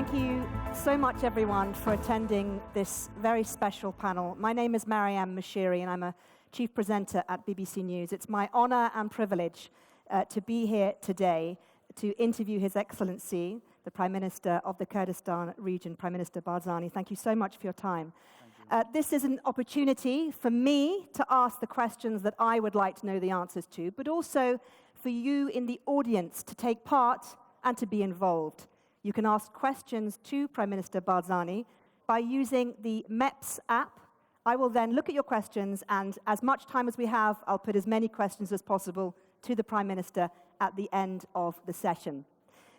Thank you so much, everyone, for attending this very special panel. My name is PM Masrour, and I'm a chief presenter at BBC News. It's my honor and privilege to be here today to interview His Excellency, the Prime Minister of the Kurdistan region, Prime Minister Barzani. Thank you so much for your time. This is an opportunity for me to ask the questions that I would like to know the answers to, but also for you in the audience to take part and to be involved. You can ask questions to Prime Minister Barzani by using the MEPS app. I will then look at your questions, and as much time as we have, I'll put as many questions as possible to the Prime Minister at the end of the session.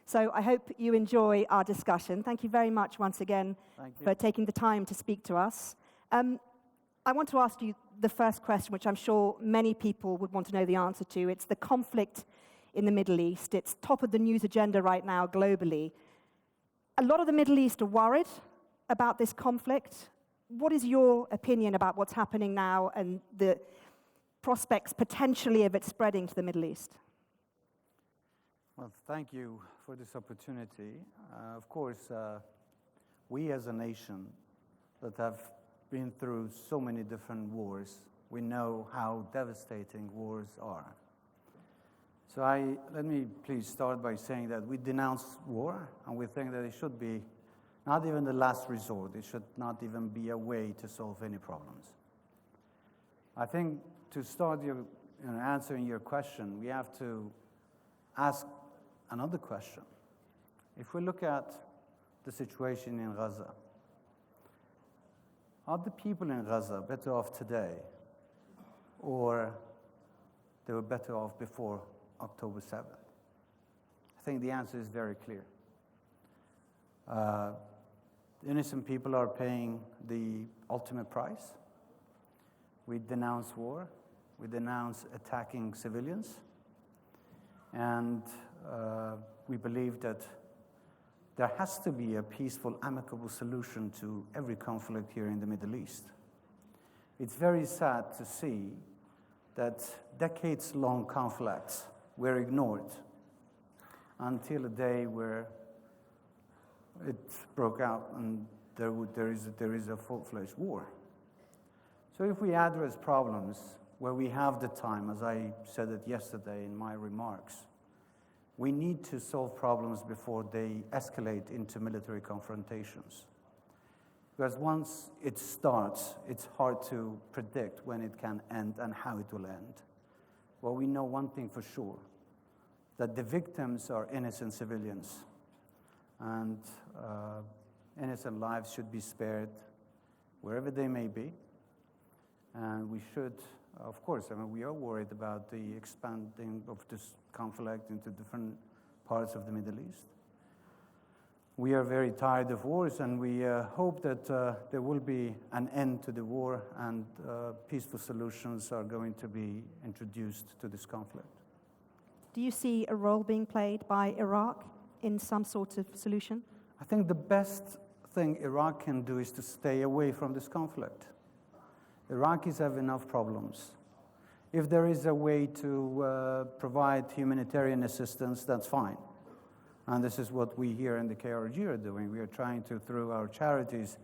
So I hope you enjoy our discussion. Thank you very much once again for taking the time to speak to us. I want to ask you the first question, which I'm sure many people would want to know the answer to. It's the conflict in the Middle East. It's top of the news agenda right now globally. A lot of the Middle East are worried about this conflict. What is your opinion about what's happening now and the prospects potentially of it spreading to the Middle East? Well, thank you for this opportunity. Of course, we as a nation that have been through so many different wars, we know how devastating wars are. So let me please start by saying that we denounce war, and we think that it should be not even the last resort. It should not even be a way to solve any problems. I think to start answering your question, we have to ask another question. If we look at the situation in Gaza, are the people in Gaza better off today, or they were better off before October 7th? I think the answer is very clear. Innocent people are paying the ultimate price. We denounce war. We denounce attacking civilians. And we believe that there has to be a peaceful, amicable solution to every conflict here in the Middle East. It's very sad to see that decades-long conflicts were ignored until a day where it broke out and there is a full-fledged war. So if we address problems where we have the time, as I said it yesterday in my remarks, we need to solve problems before they escalate into military confrontations. Because once it starts, it's hard to predict when it can end and how it will end. Well, we know one thing for sure, that the victims are innocent civilians, and innocent lives should be spared wherever they may be. And we should, of course, we are worried about the expanding of this conflict into different parts of the Middle East. We are very tired of wars, and we hope that there will be an end to the war and peaceful solutions are going to be introduced to this conflict. Do you see a role being played by Iraq in some sort of solution? I think the best thing Iraq can do is to stay away from this conflict. Iraqis have enough problems. If there is a way to provide humanitarian assistance, that's fine. And this is what we here in the KRG are doing. We are trying to, through our charities,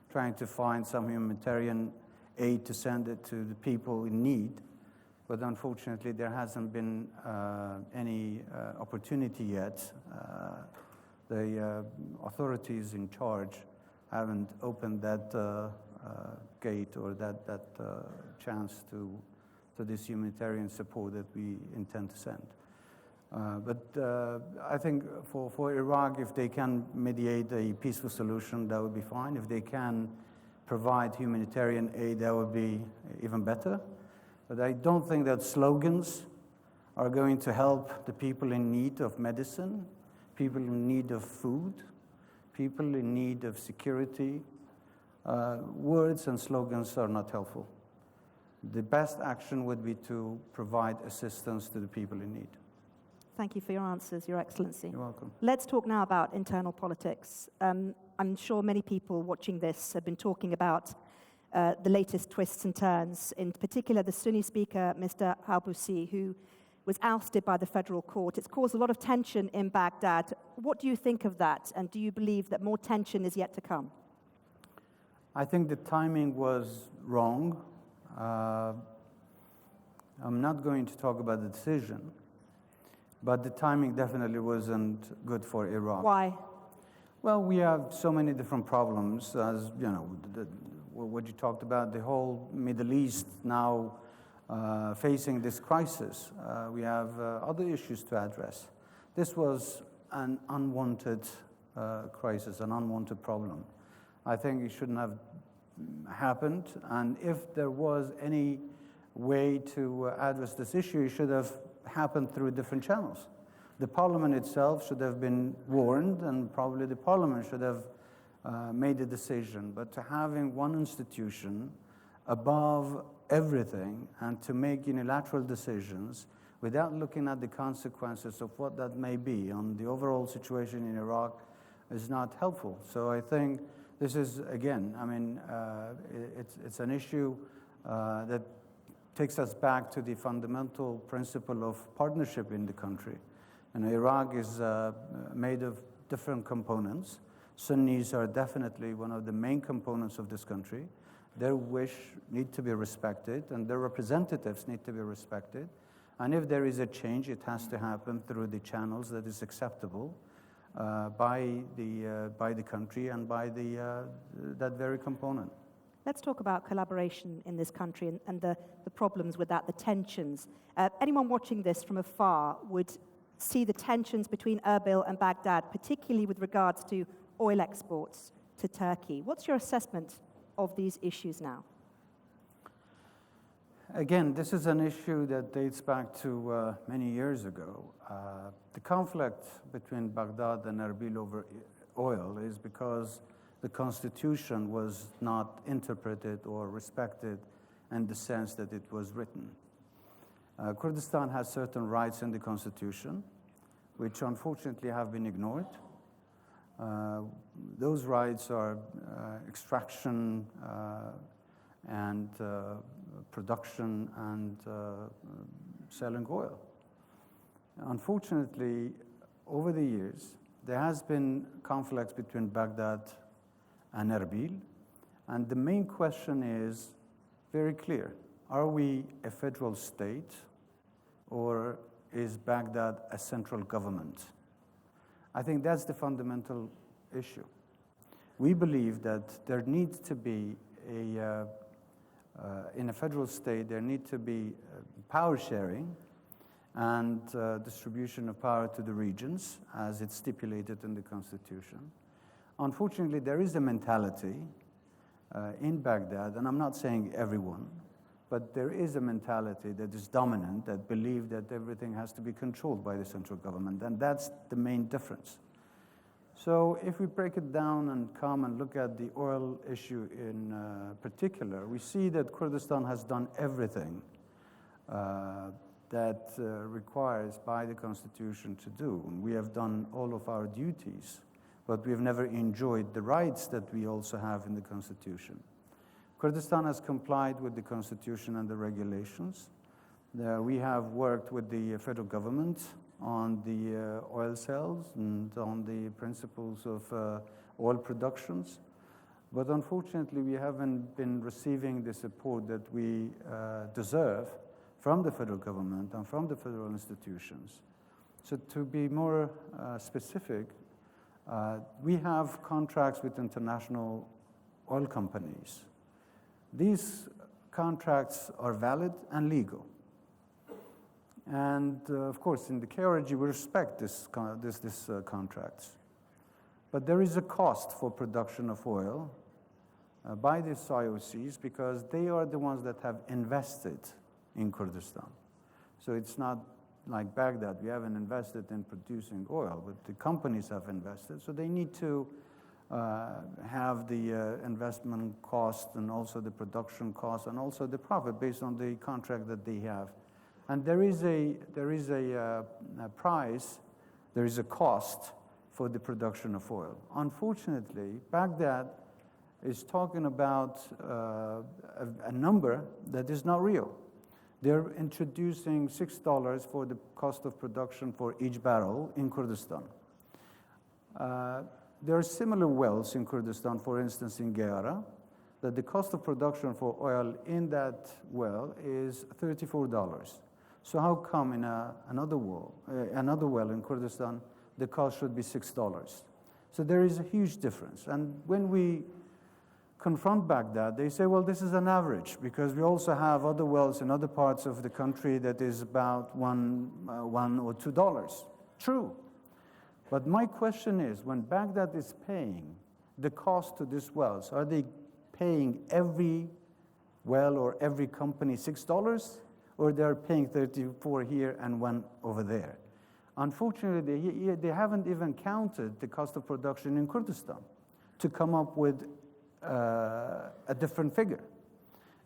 trying to find some humanitarian aid to send it to the people in need. But unfortunately, there hasn't been any opportunity yet. The authorities in charge haven't opened that gate or that chance to this humanitarian support that we intend to send. But I think for Iraq, if they can mediate a peaceful solution, that would be fine. If they can provide humanitarian aid, that would be even better. But I don't think that slogans are going to help the people in need of medicine, people in need of food, people in need of security. Words and slogans are not helpful. The best action would be to provide assistance to the people in need. Thank you for your answers, Your Excellency. You're welcome. Let's talk now about internal politics. I'm sure many people watching this have been talking about the latest twists and turns, in particular the Sunni speaker, Mr. Halbusi, who was ousted by the federal court. It's caused a lot of tension in Baghdad. What do you think of that, and do you believe that more tension is yet to come? I think the timing was wrong. I'm not going to talk about the decision, but the timing definitely wasn't good for Iraq. Why? Well, we have so many different problems, as you know, what you talked about, the whole Middle East now facing this crisis. We have other issues to address. This was an unwanted crisis, an unwanted problem. I think it shouldn't have happened, and if there was any way to address this issue, it should have happened through different channels. The parliament itself should have been warned, and probably the parliament should have made a decision. But to having one institution above everything and to make unilateral decisions without looking at the consequences of what that may be on the overall situation in Iraq is not helpful. So I think this is, again, I mean, it's an issue that takes us back to the fundamental principle of partnership in the country. And Iraq is made of different components. Sunnis are definitely one of the main components of this country. Their wish need to be respected, and their representatives need to be respected. And if there is a change, it has to happen through the channels that is acceptable by the country and by that very component. Let's talk about collaboration in this country and the problems with that, the tensions. Anyone watching this from afar would see the tensions between Erbil and Baghdad, particularly with regards to oil exports to Turkey. What's your assessment of these issues now? Again, this is an issue that dates back to many years ago. The conflict between Baghdad and Erbil over oil is because the constitution was not interpreted or respected in the sense that it was written. Kurdistan has certain rights in the constitution, which unfortunately have been ignored. Those rights are extraction and production and selling oil. Unfortunately, over the years, there has been conflicts between Baghdad and Erbil, and the main question is very clear. Are we a federal state, or is Baghdad a central government? I think that's the fundamental issue. We believe that there needs to be in a federal state, there need to be power sharing and distribution of power to the regions as it's stipulated in the constitution. Unfortunately, there is a mentality in Baghdad, and I'm not saying everyone, but there is a mentality that is dominant that believe that everything has to be controlled by the central government, and that's the main difference. So if we break it down and come and look at the oil issue in particular, we see that Kurdistan has done everything that requires by the constitution to do. We have done all of our duties, but we have never enjoyed the rights that we also have in the constitution. Kurdistan has complied with the constitution and the regulations. We have worked with the federal government on the oil sales and on the principles of oil productions. But unfortunately, we haven't been receiving the support that we deserve from the federal government and from the federal institutions. So to be more specific, we have contracts with international oil companies. These contracts are valid and legal. And of course, in the KRG, we respect these contracts. But there is a cost for production of oil by these IOCs because they are the ones that have invested in Kurdistan. So it's not like Baghdad, we haven't invested in producing oil, but the companies have invested. So they need to have the investment cost and also the production cost and also the profit based on the contract that they have. And there is a price, there is a cost for the production of oil. Unfortunately, Baghdad is talking about a number that is not real. They're introducing $6 for the cost of production for each barrel in Kurdistan. There are similar wells in Kurdistan, for instance, in Geyara, that the cost of production for oil in that well is $34. So how come in another well in Kurdistan, the cost should be $6? So there is a huge difference. And when we confront Baghdad, they say, well, this is an average, because we also have other wells in other parts of the country that is about $1 or $2. True. But my question is, when Baghdad is paying the cost to these wells, are they paying every well or every company $6, or they're paying 34 here and one over there? Unfortunately, they haven't even counted the cost of production in Kurdistan to come up with a different figure.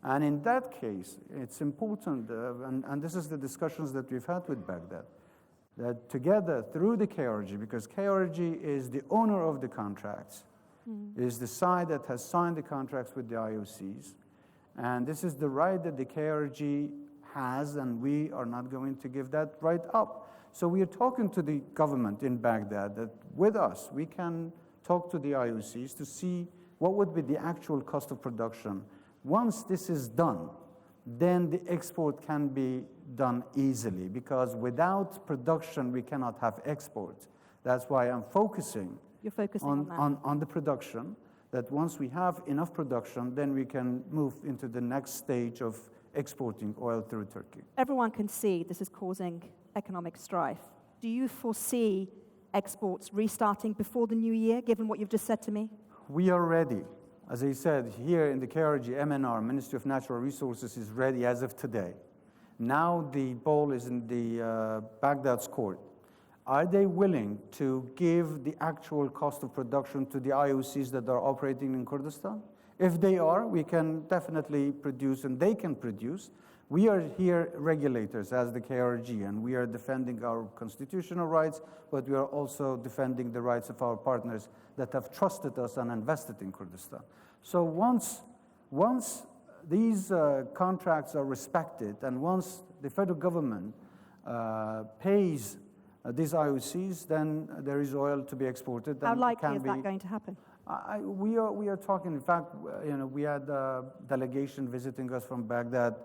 And in that case, it's important, and this is the discussions that we've had with Baghdad, that together through the KRG, because KRG is the owner of the contracts, is the side that has signed the contracts with the IOCs, and this is the right that the KRG has, and we are not going to give that right up. So we are talking to the government in Baghdad that with us, we can talk to the IOCs to see what would be the actual cost of production. Once this is done, then the export can be done easily, because without production, we cannot have export. That's why I'm focusing on the production, that once we have enough production, then we can move into the next stage of exporting oil through Turkey. Everyone can see this is causing economic strife. Do you foresee exports restarting before the new year, given what you've just said to me? We are ready. As I said, here in the KRG, MNR, Ministry of Natural Resources, is ready as of today. Now the ball is in the Baghdad's court. Are they willing to give the actual cost of production to the IOCs that are operating in Kurdistan? If they are, we can definitely produce, and they can produce. We are here regulators as the KRG, and we are defending our constitutional rights, but we are also defending the rights of our partners that have trusted us and invested in Kurdistan. So once these contracts are respected, and once the federal government pays these IOCs, then there is oil to be exported. How likely is that going to happen? We are talking. In fact, we had a delegation visiting us from Baghdad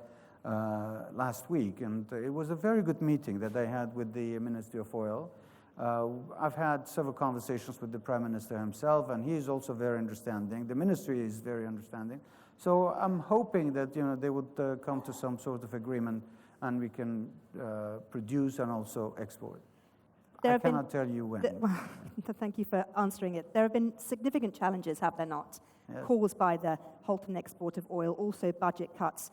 last week, and it was a very good meeting that I had with the Ministry of Oil. I've had several conversations with the Prime Minister himself, and he is also very understanding. The ministry is very understanding. So I'm hoping that they would come to some sort of agreement, and we can produce and also export. I cannot tell you when. Thank you for answering it. There have been significant challenges, have there not, caused by the halting export of oil, also budget cuts.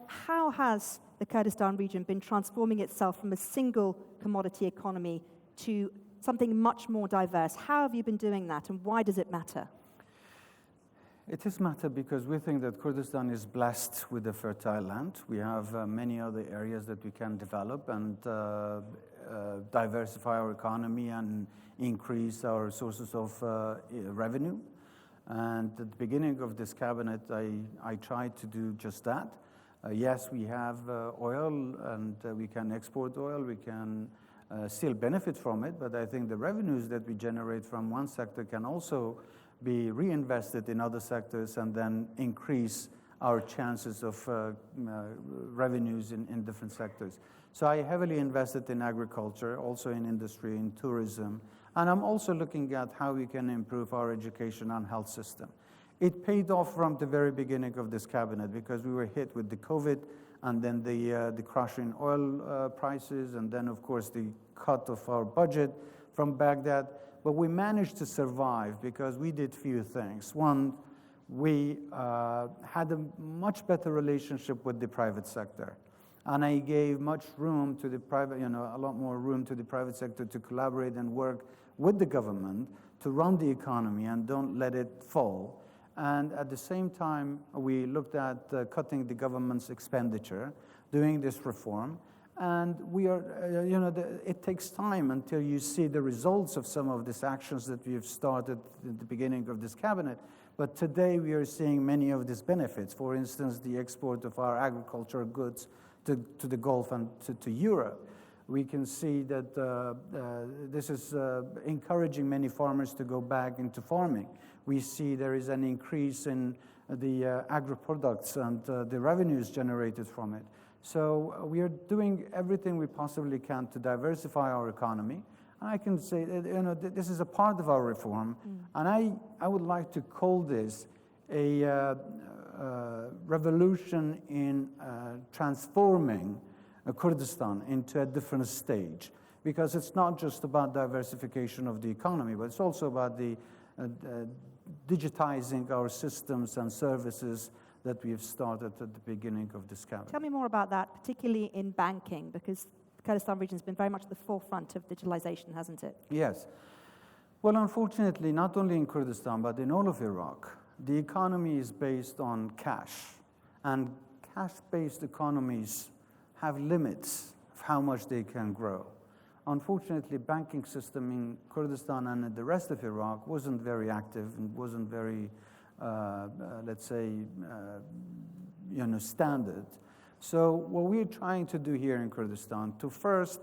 How has the Kurdistan region been transforming itself from a single commodity economy to something much more diverse? How have you been doing that, and why does it matter? It is matter because we think that Kurdistan is blessed with a fertile land. We have many other areas that we can develop and diversify our economy and increase our sources of revenue. And at the beginning of this cabinet, I tried to do just that. Yes, we have oil, and we can export oil. We can still benefit from it, but I think the revenues that we generate from one sector can also be reinvested in other sectors and then increase our chances of revenues in different sectors. So I heavily invested in agriculture, also in industry, in tourism, and I'm also looking at how we can improve our education and health system. It paid off from the very beginning of this cabinet because we were hit with the COVID and then the crash in oil prices, and then, of course, the cut of our budget from Baghdad. But we managed to survive because we did few things. One, we had a much better relationship with the private sector. And I gave much room to the private, a lot more room to the private sector to collaborate and work with the government to run the economy and don't let it fall. And at the same time, we looked at cutting the government's expenditure, doing this reform. And we are, it takes time until you see the results of some of these actions that we have started at the beginning of this cabinet. But today we are seeing many of these benefits. For instance, the export of our agricultural goods to the Gulf and to Europe, we can see that this is encouraging many farmers to go back into farming. We see there is an increase in the agri-products and the revenues generated from it. So we are doing everything we possibly can to diversify our economy. And I can say that this is a part of our reform, and I would like to call this a revolution in transforming Kurdistan into a different stage, because it's not just about diversification of the economy, but it's also about the digitizing our systems and services that we've started at the beginning of this cabinet. Tell me more about that, particularly in banking, because the Kurdistan region has been very much at the forefront of digitalization, hasn't it? Yes. Well, unfortunately, not only in Kurdistan, but in all of Iraq, the economy is based on cash. And cash-based economies have limits of how much they can grow. Unfortunately, banking system in Kurdistan and in the rest of Iraq wasn't very active and wasn't very, let's say, standard. So what we're trying to do here in Kurdistan, to first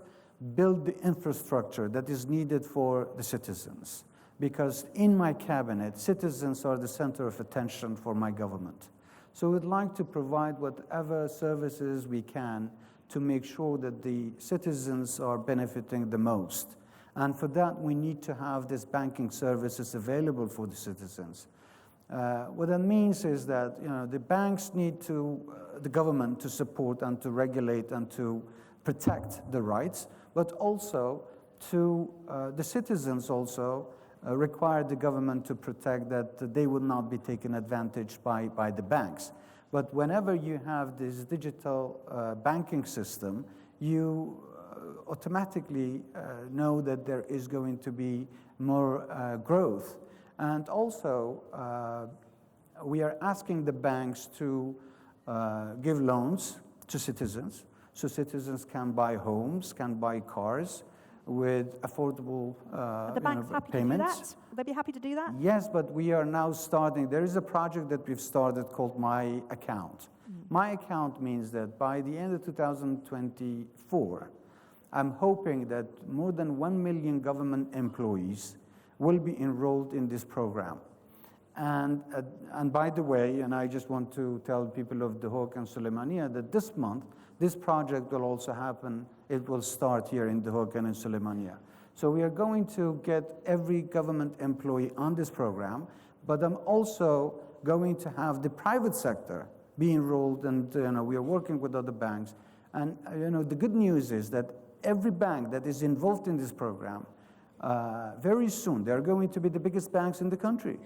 build the infrastructure that is needed for the citizens. Because in my cabinet, citizens are the center of attention for my government. So we'd like to provide whatever services we can to make sure that the citizens are benefiting the most. And for that, we need to have these banking services available for the citizens. What that means is that the banks need the government to support and to regulate and to protect the rights, but also the citizens also require the government to protect that they would not be taken advantage by the banks. But whenever you have this digital banking system, you automatically know that there is going to be more growth. And also, we are asking the banks to give loans to citizens, so citizens can buy homes, can buy cars with affordable Are the banks happy payments. to do that? Would they be happy to do that? Yes, but we are now starting. There is a project that we've started called My Account. My Account means that by the end of 2024, I'm hoping that more than 1 million government employees will be enrolled in this program. And by the way, and I just want to tell people of Duhok and Suleimania that this month, this project will also happen. It will start here in Duhok and in Suleimania. So we are going to get every government employee on this program, but I'm also going to have the private sector be enrolled, and we are working with other banks. And the good news is that every bank that is involved in this program, very soon, they're going to be the biggest banks in the country.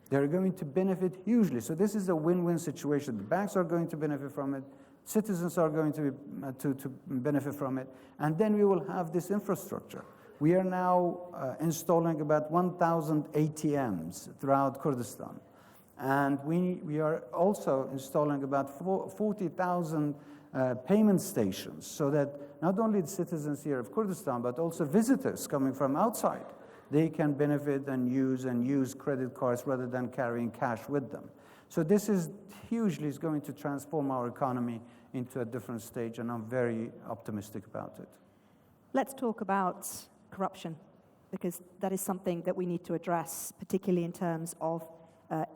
They're going to benefit hugely. So this is a win-win situation. The banks are going to benefit from it. Citizens are going to benefit from it. And then we will have this infrastructure. We are now installing about 1,000 ATMs throughout Kurdistan. And we are also installing about 40,000 payment stations, so that not only the citizens here of Kurdistan, but also visitors coming from outside, they can benefit and use credit cards rather than carrying cash with them. So this is hugely is going to transform our economy into a different stage, and I'm very optimistic about it. Let's talk about corruption, because that is something that we need to address, particularly in terms of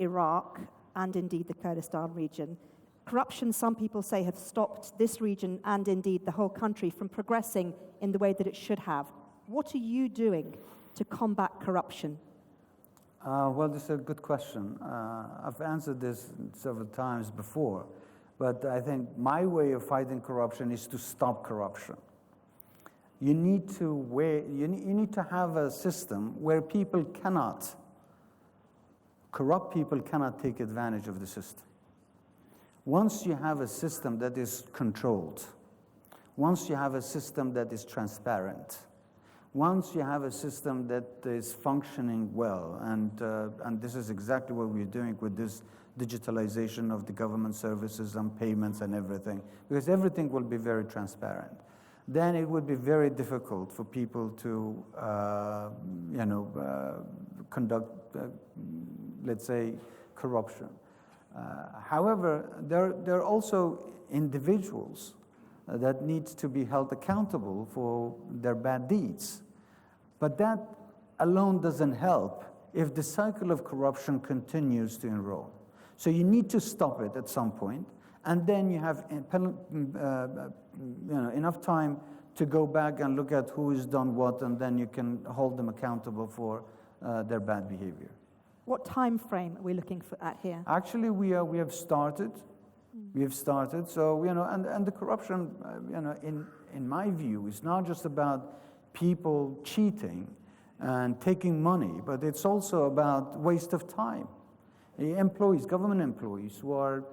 Iraq and indeed the Kurdistan region. Corruption, some people say, have stopped this region and indeed the whole country from progressing in the way that it should have. What are you doing to combat corruption? Well, this is a good question. I've answered this several times before, but I think my way of fighting corruption is to stop corruption. You need to have a system where corrupt people cannot take advantage of the system. Once you have a system that is controlled, once you have a system that is transparent, once you have a system that is functioning well, and this is exactly what we're doing with this digitalization of the government services and payments and everything, because everything will be very transparent, then it would be very difficult for people to, conduct, let's say, corruption. However, there are also individuals that needs to be held accountable for their bad deeds. But that alone doesn't help if the cycle of corruption continues to enroll. So you need to stop it at some point, and then you have enough time to go back and look at who has done what, and then you can hold them accountable for their bad behavior. What time frame are we looking at here? Actually, we have started. We have started. So, and the corruption, in my view, is not just about people cheating and taking money, but it's also about waste of time. Employees, government employees, who are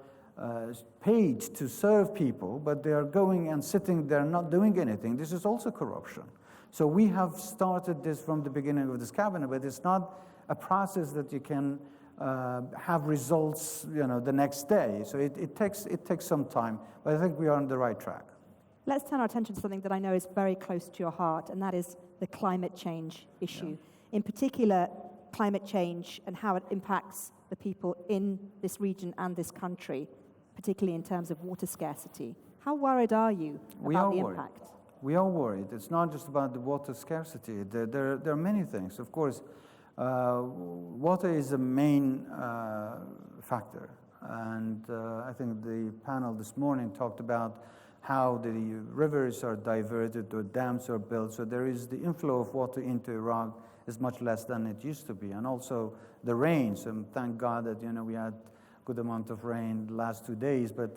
paid to serve people, but they are going and sitting there not doing anything. This is also corruption. So we have started this from the beginning of this cabinet, but it's not a process that you can have results, the next day. So it takes some time, but I think we are on the right track. Let's turn our attention to something that I know is very close to your heart, and that is the climate change issue. Yeah. In particular, climate change and how it impacts the people in this region and this country, particularly in terms of water scarcity. How worried are you about the impact? We are worried. It's not just about the water scarcity. There are many things. Of course, water is a main factor. And I think the panel this morning talked about how the rivers are diverted or dams are built. So there is the inflow of water into Iraq is much less than it used to be. And also the rains, and thank God that we had a good amount of rain the last 2 days. But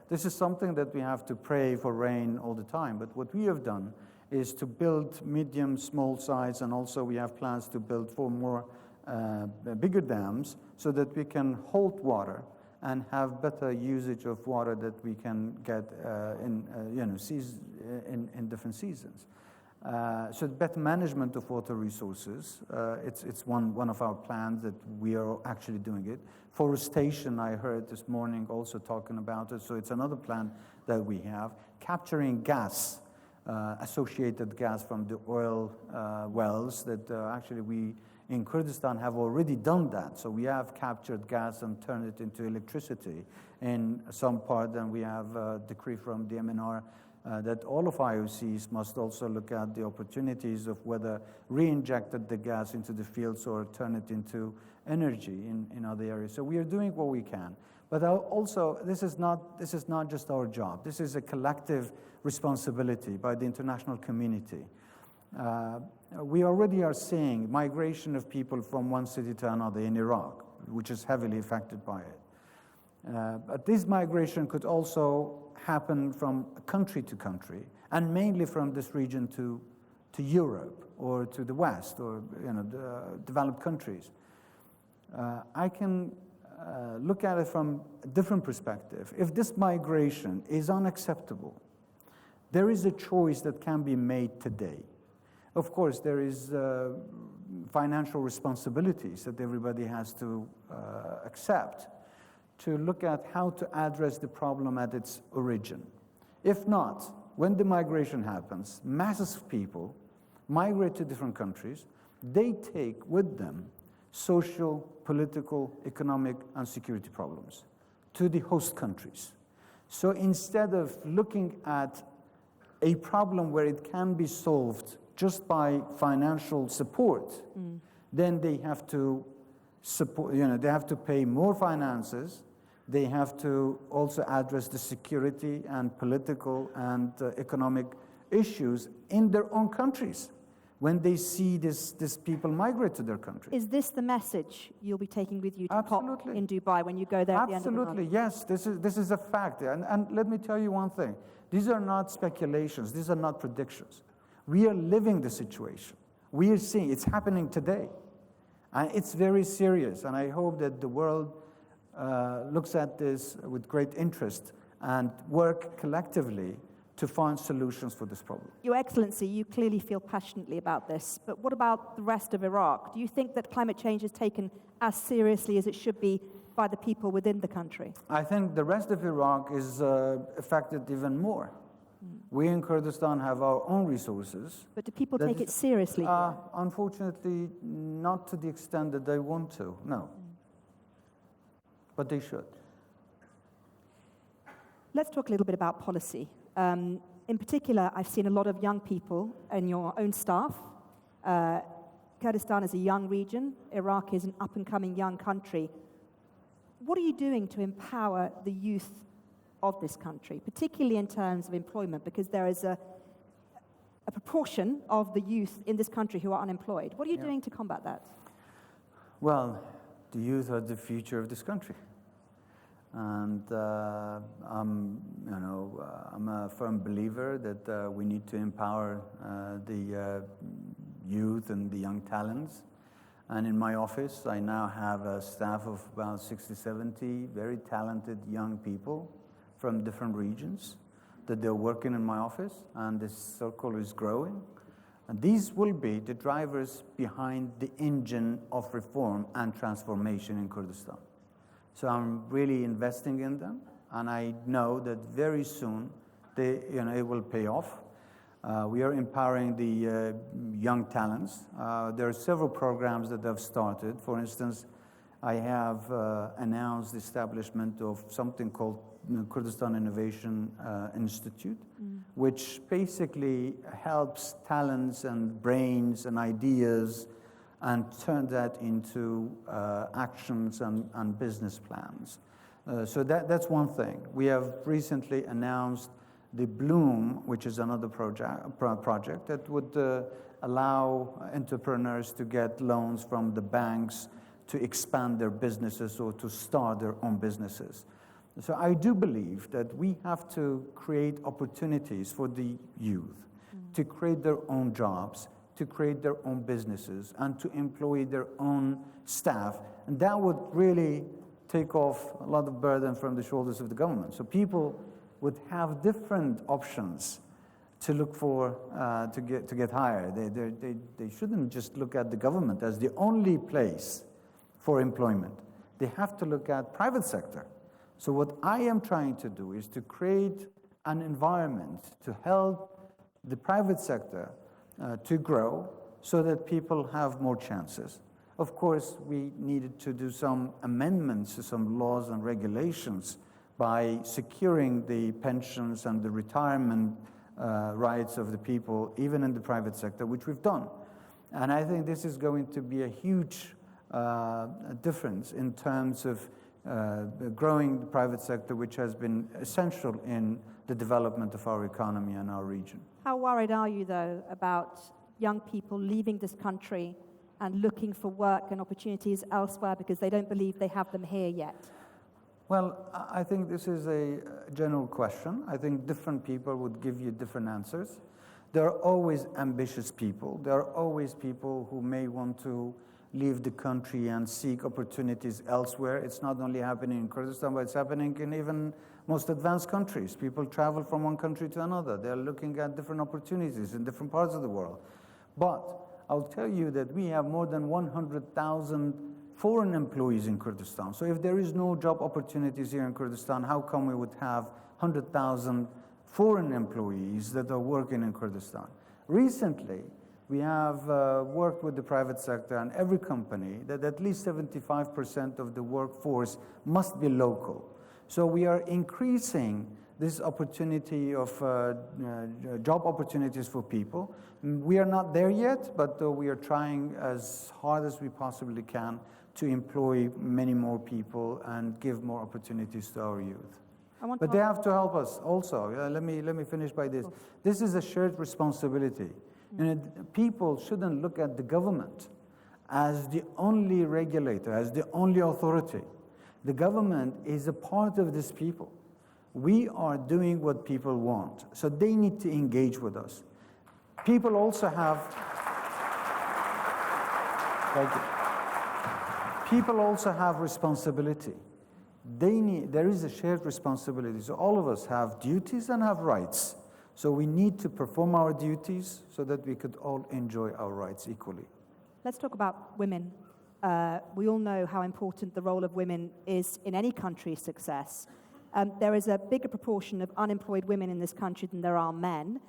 this is something that we have to pray for rain all the time. But what we have done is to build medium, small size, and also we have plans to build 4 more bigger dams so that we can hold water and have better usage of water that we can get in different seasons. So better management of water resources, it's one of our plans that we are actually doing it. Forestation, I heard this morning also talking about it, so it's another plan that we have. Capturing gas, associated gas from the oil wells that actually we in Kurdistan have already done that. So we have captured gas and turned it into electricity in some part, and we have a decree from the MNR that all of IOCs must also look at the opportunities of whether re-injected the gas into the fields or turn it into energy in other areas. So we are doing what we can. But also, this is not just our job. This is a collective responsibility by the international community. We already are seeing migration of people from one city to another in Iraq, which is heavily affected by it. But this migration could also happen from country to country, and mainly from this region to Europe or to the West or the developed countries. I can look at it from a different perspective. If this migration is unacceptable, there is a choice that can be made today. Of course, there is financial responsibilities that everybody has to accept to look at how to address the problem at its origin. If not, when the migration happens, masses of people migrate to different countries. They take with them social, political, economic, and security problems to the host countries. So instead of looking at a problem where it can be solved just by financial support, then they have to support, they have to pay more finances. They have to also address the security and political and economic issues in their own countries when they see this people migrate to their country. Is this the message you'll be taking with you to Absolutely. COP in Dubai when you go there at the end of the month? Absolutely, yes. This is a fact. And let me tell you one thing. These are not speculations. These are not predictions. We are living the situation. We are seeing it's happening today. And it's very serious. And I hope that the world looks at this with great interest and work collectively to find solutions for this problem. Your Excellency, you clearly feel passionately about this, but what about the rest of Iraq? Do you think that climate change is taken as seriously as it should be by the people within the country? I think the rest of Iraq is affected even more. We in Kurdistan have our own resources. But do people take it seriously? Unfortunately, not to the extent that they want to, no. But they should. Let's talk a little bit about policy. In particular, I've seen a lot of young people in your own staff. Kurdistan is a young region. Iraq is an up-and-coming young country. What are you doing to empower the youth of this country, particularly in terms of employment? Because there is a proportion of the youth in this country who are unemployed. What are you doing to combat that? Well, the youth are the future of this country. And I'm a firm believer that we need to empower the youth and the young talents. And in my office, I now have a staff of about 60, 70 very talented young people from different regions that they're working in my office, and this circle is growing. And these will be the drivers behind the engine of reform and transformation in Kurdistan. So I'm really investing in them, and I know that very soon it will pay off. We are empowering the young talents. There are several programs that have started. For instance, I have announced the establishment of something called Kurdistan Innovation Institute, which basically helps talents and brains and ideas and turn that into actions and business plans. So that's one thing. We have recently announced the Bloom, which is another project that would allow entrepreneurs to get loans from the banks to expand their businesses or to start their own businesses. So I do believe that we have to create opportunities for the youth to create their own jobs, to create their own businesses, and to employ their own staff. And that would really take off a lot of burden from the shoulders of the government. So people would have different options to look for, to get hired. They shouldn't just look at the government as the only place for employment. They have to look at private sector. So what I am trying to do is to create an environment to help the private sector to grow so that people have more chances. Of course, we needed to do some amendments to some laws and regulations by securing the pensions and the retirement rights of the people, even in the private sector, which we've done. And I think this is going to be a huge difference in terms of growing the private sector, which has been essential in the development of our economy and our region. How worried are you, though, about young people leaving this country and looking for work and opportunities elsewhere because they don't believe they have them here yet? Well, I think this is a general question. I think different people would give you different answers. There are always ambitious people. There are always people who may want to leave the country and seek opportunities elsewhere. It's not only happening in Kurdistan, but it's happening in even most advanced countries. People travel from one country to another. They're looking at different opportunities in different parts of the world. But I'll tell you that we have more than 100,000 foreign employees in Kurdistan. So if there is no job opportunities here in Kurdistan, how come we would have 100,000 foreign employees that are working in Kurdistan? Recently, we have worked with the private sector and every company that at least 75% of the workforce must be local. So we are increasing this opportunity of job opportunities for people. We are not there yet, but we are trying as hard as we possibly can to employ many more people and give more opportunities to our youth. But they have to help us also. Let me finish by this. This is a shared responsibility. People shouldn't look at the government as the only regulator, as the only authority. The government is a part of these people. We are doing what people want, so they need to engage with us. People also have, people also have responsibility. There is a shared responsibility. So all of us have duties and have rights. So we need to perform our duties so that we could all enjoy our rights equally. Let's talk about women. We all know how important the role of women is in any country's success. There is a bigger proportion of unemployed women in this country than there are men.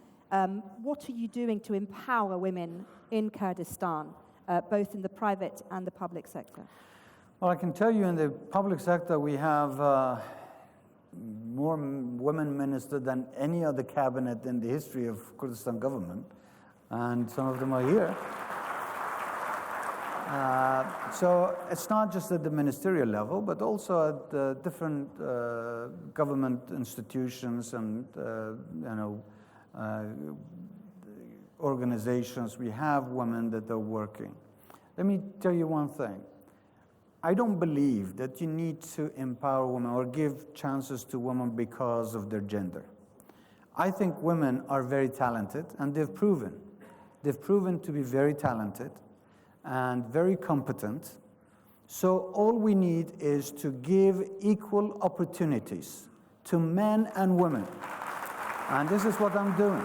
What are you doing to empower women in Kurdistan, both in the private and the public sector? Well, I can tell you in the public sector we have more women ministers than any other cabinet in the history of Kurdistan government, and some of them are here. So it's not just at the ministerial level, but also at the different government institutions and organizations. We have women that are working. Let me tell you one thing. I don't believe that you need to empower women or give chances to women because of their gender. I think women are very talented, and they've proven to be very talented and very competent. So all we need is to give equal opportunities to men and women. And this is what I'm doing.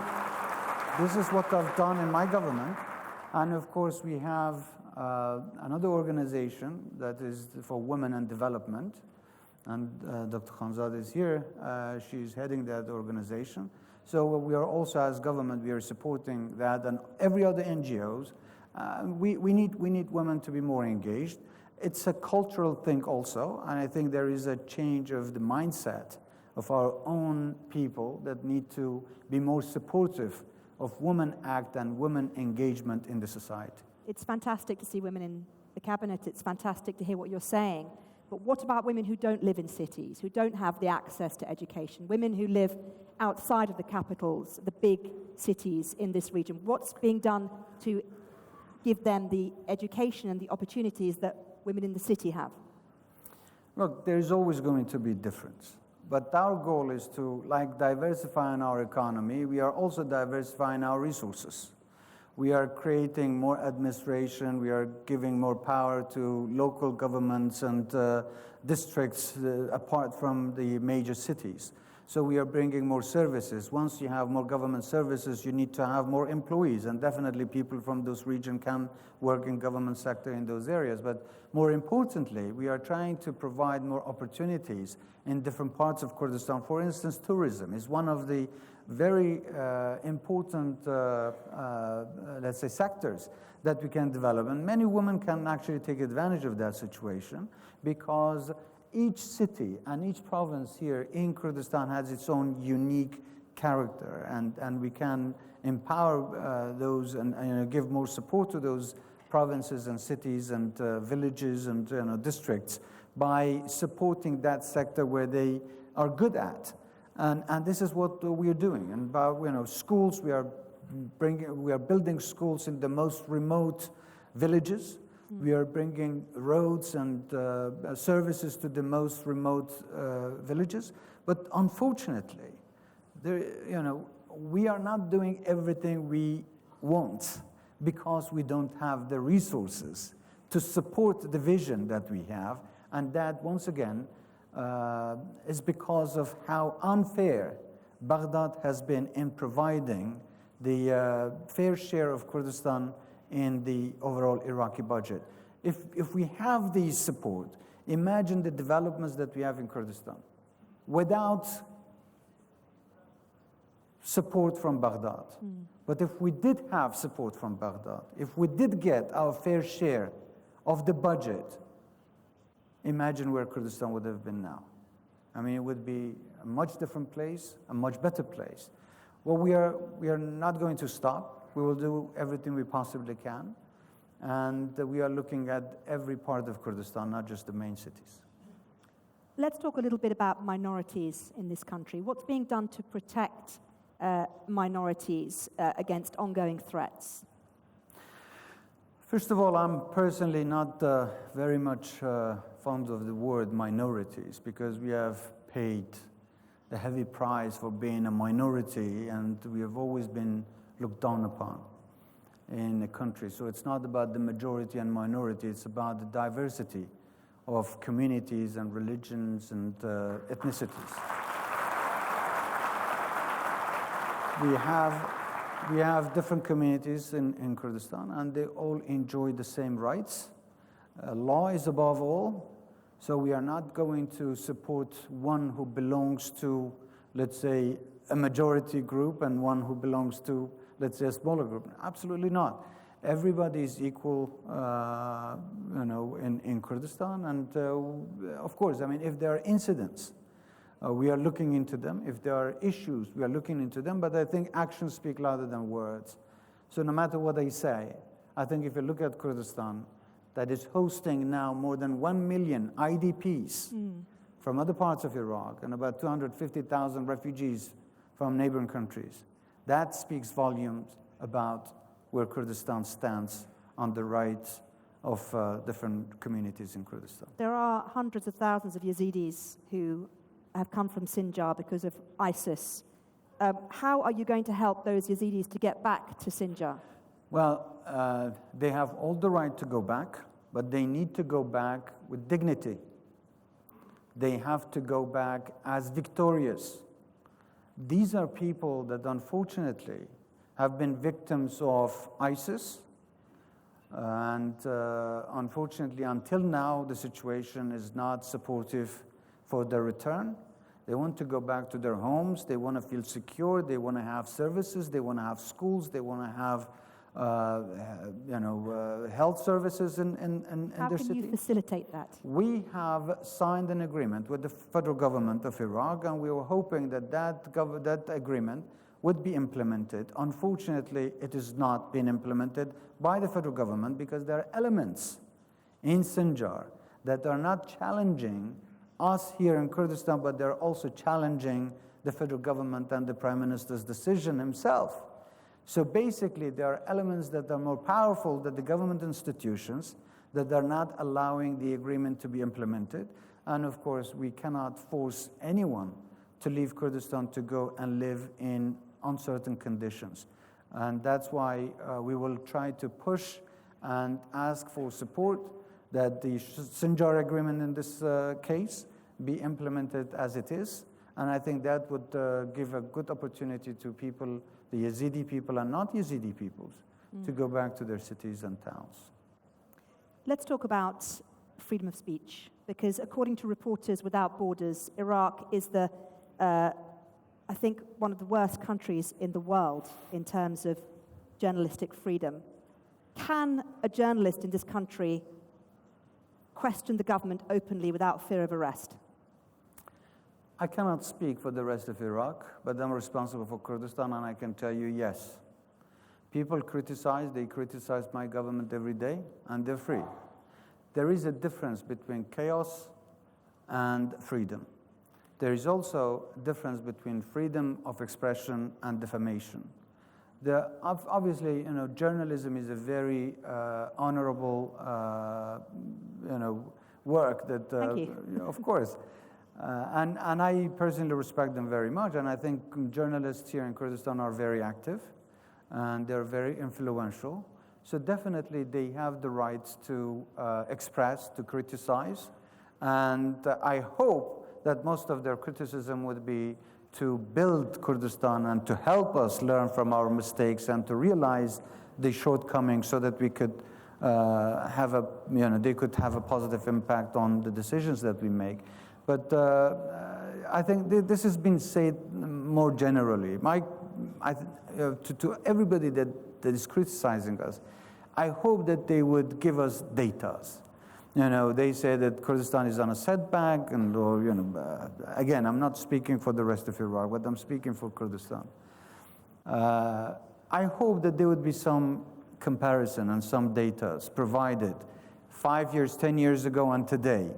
This is what I've done in my government. And of course, we have another organization that is for women and development. And Dr. Khanzad is here. She's heading that organization. So we are also, as government, we are supporting that, and every other NGOs. We need women to be more engaged. It's a cultural thing also, and I think there is a change of the mindset of our own people that need to be more supportive of Women Act and women engagement in the society. It's fantastic to see women in the cabinet. It's fantastic to hear what you're saying. But what about women who don't live in cities, who don't have the access to education, women who live outside of the capitals, the big cities in this region? What's being done to give them the education and the opportunities that women in the city have? Look, there's always going to be difference. But our goal is to, like diversifying our economy, we are also diversifying our resources. We are creating more administration, we are giving more power to local governments and districts apart from the major cities. So we are bringing more services. Once you have more government services, you need to have more employees, and definitely people from those regions can work in government sector in those areas. But more importantly, we are trying to provide more opportunities in different parts of Kurdistan. For instance, tourism is one of the very important, let's say, sectors that we can develop. And many women can actually take advantage of that situation because each city and each province here in Kurdistan has its own unique character, and we can empower those and give more support to those provinces and cities and villages and districts by supporting that sector where they are good at. And this is what we are doing. And about schools, we are building schools in the most remote villages. We are bringing roads and services to the most remote villages. But unfortunately, we are not doing everything we want because we don't have the resources to support the vision that we have. And that, once again, is because of how unfair Baghdad has been in providing the fair share of Kurdistan in the overall Iraqi budget. If we have these support, imagine the developments that we have in Kurdistan. Without support from Baghdad. But if we did have support from Baghdad, if we did get our fair share of the budget, imagine where Kurdistan would have been now. I mean, it would be a much different place, a much better place. Well, we are not going to stop. We will do everything we possibly can. And we are looking at every part of Kurdistan, not just the main cities. Let's talk a little bit about minorities in this country. What's being done to protect minorities against ongoing threats? First of all, I'm personally not very much fond of the word minorities because we have paid a heavy price for being a minority, and we have always been looked down upon in the country. So it's not about the majority and minority, it's about the diversity of communities and religions and ethnicities. We have different communities in Kurdistan, and they all enjoy the same rights. Law is above all, so we are not going to support one who belongs to, let's say, a majority group and one who belongs to, let's say, a smaller group. Absolutely not. Everybody is equal, in Kurdistan. And of course, I mean, if there are incidents We are looking into them. If there are issues, we are looking into them. But I think actions speak louder than words. So no matter what I say, I think if you look at Kurdistan, that is hosting now more than 1 million IDPs from other parts of Iraq and about 250,000 refugees from neighboring countries, that speaks volumes about where Kurdistan stands on the rights of different communities in Kurdistan. There are hundreds of thousands of Yazidis who have come from Sinjar because of ISIS. How are you going to help those Yazidis to get back to Sinjar? Well, they have all the right to go back, but they need to go back with dignity. They have to go back as victorious. These are people that unfortunately have been victims of ISIS, and unfortunately until now the situation is not supportive for their return. They want to go back to their homes, they want to feel secure, they want to have services, they want to have schools, they want to have health services in their city. How can you facilitate that? We have signed an agreement with the federal government of Iraq, and we were hoping that that agreement would be implemented. Unfortunately, it has not been implemented by the federal government because there are elements in Sinjar that are not challenging us here in Kurdistan, but they're also challenging the federal government and the Prime Minister's decision himself. So basically, there are elements that are more powerful than the government institutions that are not allowing the agreement to be implemented. And of course, we cannot force anyone to leave Kurdistan to go and live in uncertain conditions. And that's why we will try to push and ask for support that the Sinjar agreement in this case be implemented as it is. And I think that would give a good opportunity to people, the Yazidi people and not Yazidi peoples, to go back to their cities and towns. Let's talk about freedom of speech, because according to Reporters Without Borders, Iraq is I think, one of the worst countries in the world in terms of journalistic freedom. Can a journalist in this country question the government openly without fear of arrest? I cannot speak for the rest of Iraq, but I'm responsible for Kurdistan, and I can tell you, yes. People they criticize my government every day, and they're free. There is a difference between chaos and freedom. There is also a difference between freedom of expression and defamation. Obviously, journalism is a very honorable, work that, Thank you. Of course. And I personally respect them very much, and I think journalists here in Kurdistan are very active, and they're very influential. So definitely they have the rights to express, to criticize, and I hope that most of their criticism would be to build Kurdistan and to help us learn from our mistakes and to realize the shortcomings so that we could they could have a positive impact on the decisions that we make. But I think this has been said more generally. To everybody that is criticizing us, I hope that they would give us data. They say that Kurdistan is on a setback, again, I'm not speaking for the rest of Iraq, but I'm speaking for Kurdistan. I hope that there would be some comparison and some data provided 5 years, 10 years ago and today,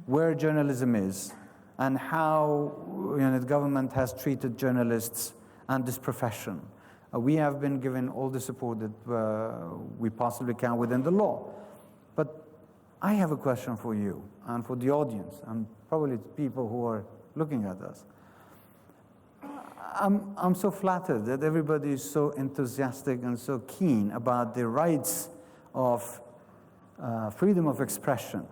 where journalism is and how the government has treated journalists and this profession. We have been given all the support that we possibly can within the law. But I have a question for you and for the audience and probably people who are looking at us. I'm so flattered that everybody is so enthusiastic and so keen about the rights of freedom of expression.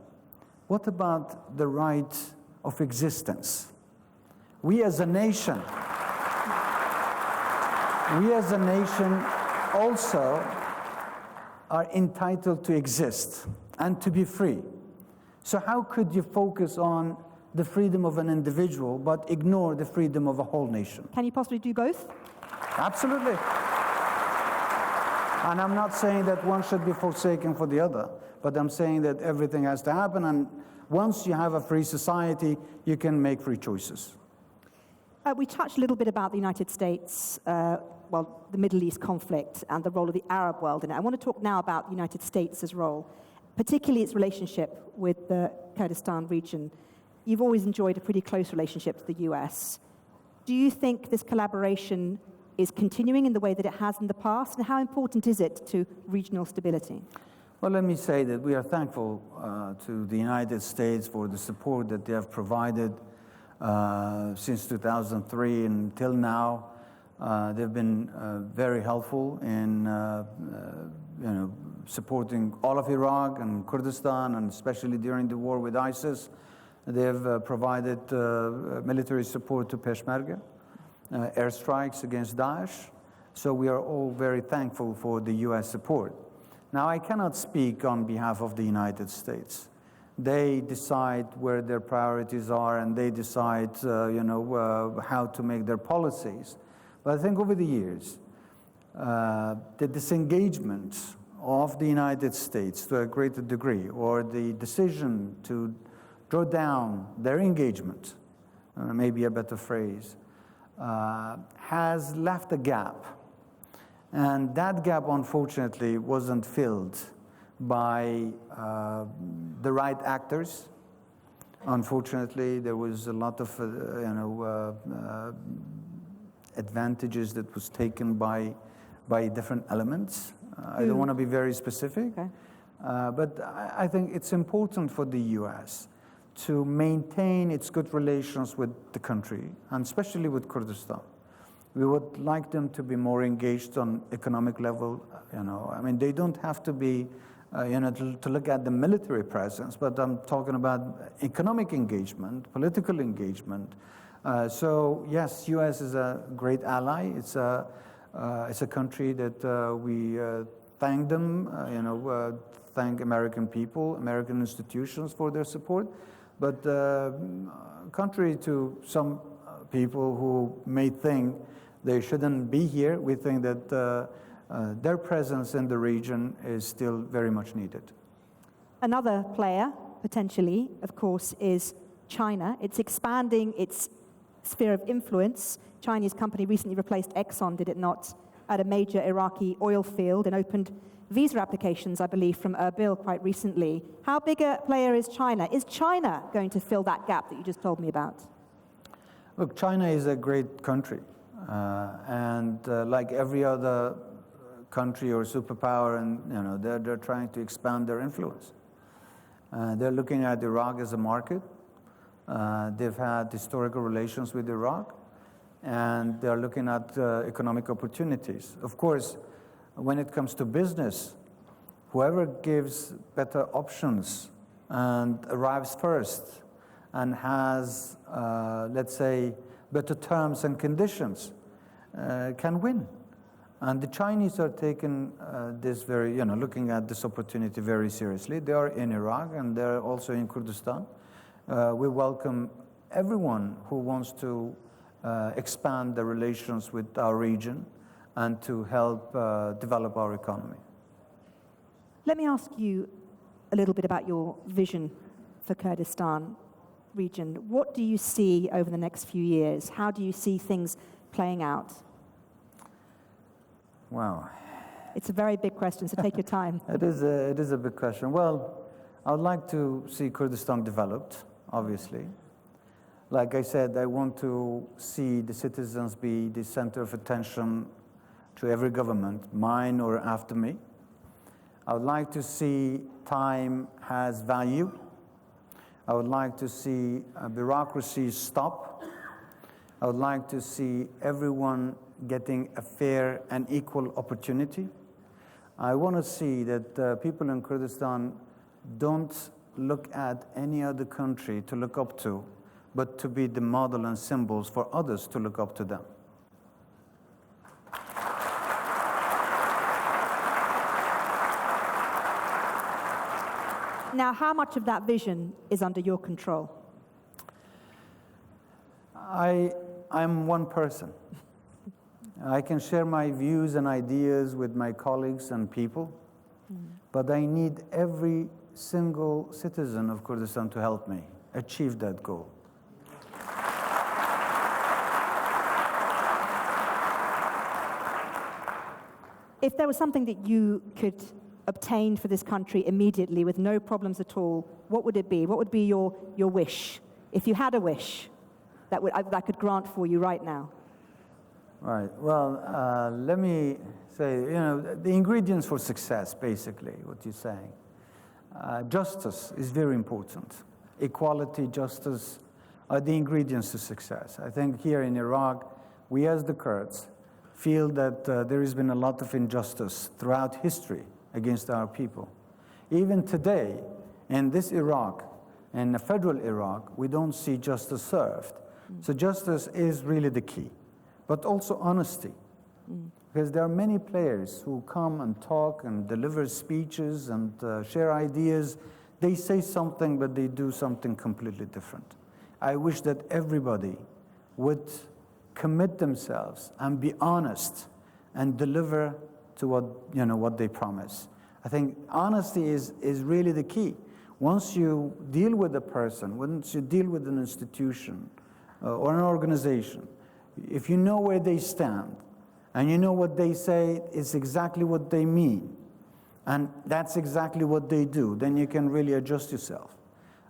What about the right of existence? We as a nation also are entitled to exist and to be free. So how could you focus on the freedom of an individual but ignore the freedom of a whole nation? Can you possibly do both? Absolutely. And I'm not saying that one should be forsaken for the other, but I'm saying that everything has to happen, and Once you have a free society, you can make free choices. We touched a little bit about the United States, the Middle East conflict and the role of the Arab world in it. I want to talk now about the United States' role, particularly its relationship with the Kurdistan region. You've always enjoyed a pretty close relationship to the US. Do you think this collaboration is continuing in the way that it has in the past, and how important is it to regional stability? Well, let me say that we are thankful to the United States for the support that they have provided since 2003 until now. They've been very helpful in supporting all of Iraq and Kurdistan, and especially during the war with ISIS. They've provided military support to Peshmerga, airstrikes against Daesh. So we are all very thankful for the US support. Now, I cannot speak on behalf of the United States. They decide where their priorities are, and they decide how to make their policies. But I think over the years, the disengagement of the United States to a greater degree, or the decision to draw down their engagement, maybe a better phrase, has left a gap. And that gap, unfortunately, wasn't filled by the right actors. Unfortunately, there was a lot of advantages that was taken by different elements. I don't want to be very specific, okay. But I think it's important for the US to maintain its good relations with the country, and especially with Kurdistan. We would like them to be more engaged on economic level. I mean, they don't have to be, to look at the military presence, but I'm talking about economic engagement, political engagement. So yes, U.S. is a great ally. It's a country that we thank them, thank American people, American institutions for their support. But contrary to some people who may think they shouldn't be here, we think that their presence in the region is still very much needed. Another player, potentially, of course, is China. It's expanding its sphere of influence. Chinese company recently replaced Exxon, did it not, at a major Iraqi oil field, and opened visa applications, I believe, from Erbil quite recently. How big a player is China? Is China going to fill that gap that you just told me about? Look, China is a great country. And like every other country or superpower, and they're trying to expand their influence. They're looking at Iraq as a market. They've had historical relations with Iraq, and they're looking at economic opportunities. Of course, when it comes to business, whoever gives better options and arrives first and has, let's say, better terms and conditions can win. And the Chinese are taking this very, looking at this opportunity very seriously. They are in Iraq, and they're also in Kurdistan. We welcome everyone who wants to expand the relations with our region and to help develop our economy. Let me ask you a little bit about your vision for Kurdistan region. What do you see over the next few years? How do you see things playing out? Wow. It's a very big question, so take your time. It is a big question. Well, I would like to see Kurdistan developed, obviously. Like I said, I want to see the citizens be the center of attention to every government, mine or after me. I would like to see time has value. I would like to see bureaucracy stop. I would like to see everyone getting a fair and equal opportunity. I want to see that people in Kurdistan don't look at any other country to look up to, but to be the model and symbols for others to look up to them. Now, how much of that vision is under your control? I'm one person. I can share my views and ideas with my colleagues and people, but I need every single citizen of Kurdistan to help me achieve that goal. If there was something that you could obtain for this country immediately with no problems at all, what would it be? What would be your wish? If you had a wish that I could grant for you right now. Right. Well, let me say, the ingredients for success, basically, what you're saying. Justice is very important. Equality, justice are the ingredients to success. I think here in Iraq, we as the Kurds feel that there has been a lot of injustice throughout history against our people. Even today, in this Iraq, in the federal Iraq, we don't see justice served. So justice is really the key, but also honesty. Because there are many players who come and talk and deliver speeches and share ideas. They say something, but they do something completely different. I wish that everybody would commit themselves and be honest and deliver to what they promise. I think honesty is really the key. Once you deal with a person, once you deal with an institution or an organization, if you know where they stand and you know what they say is exactly what they mean, and that's exactly what they do, then you can really adjust yourself.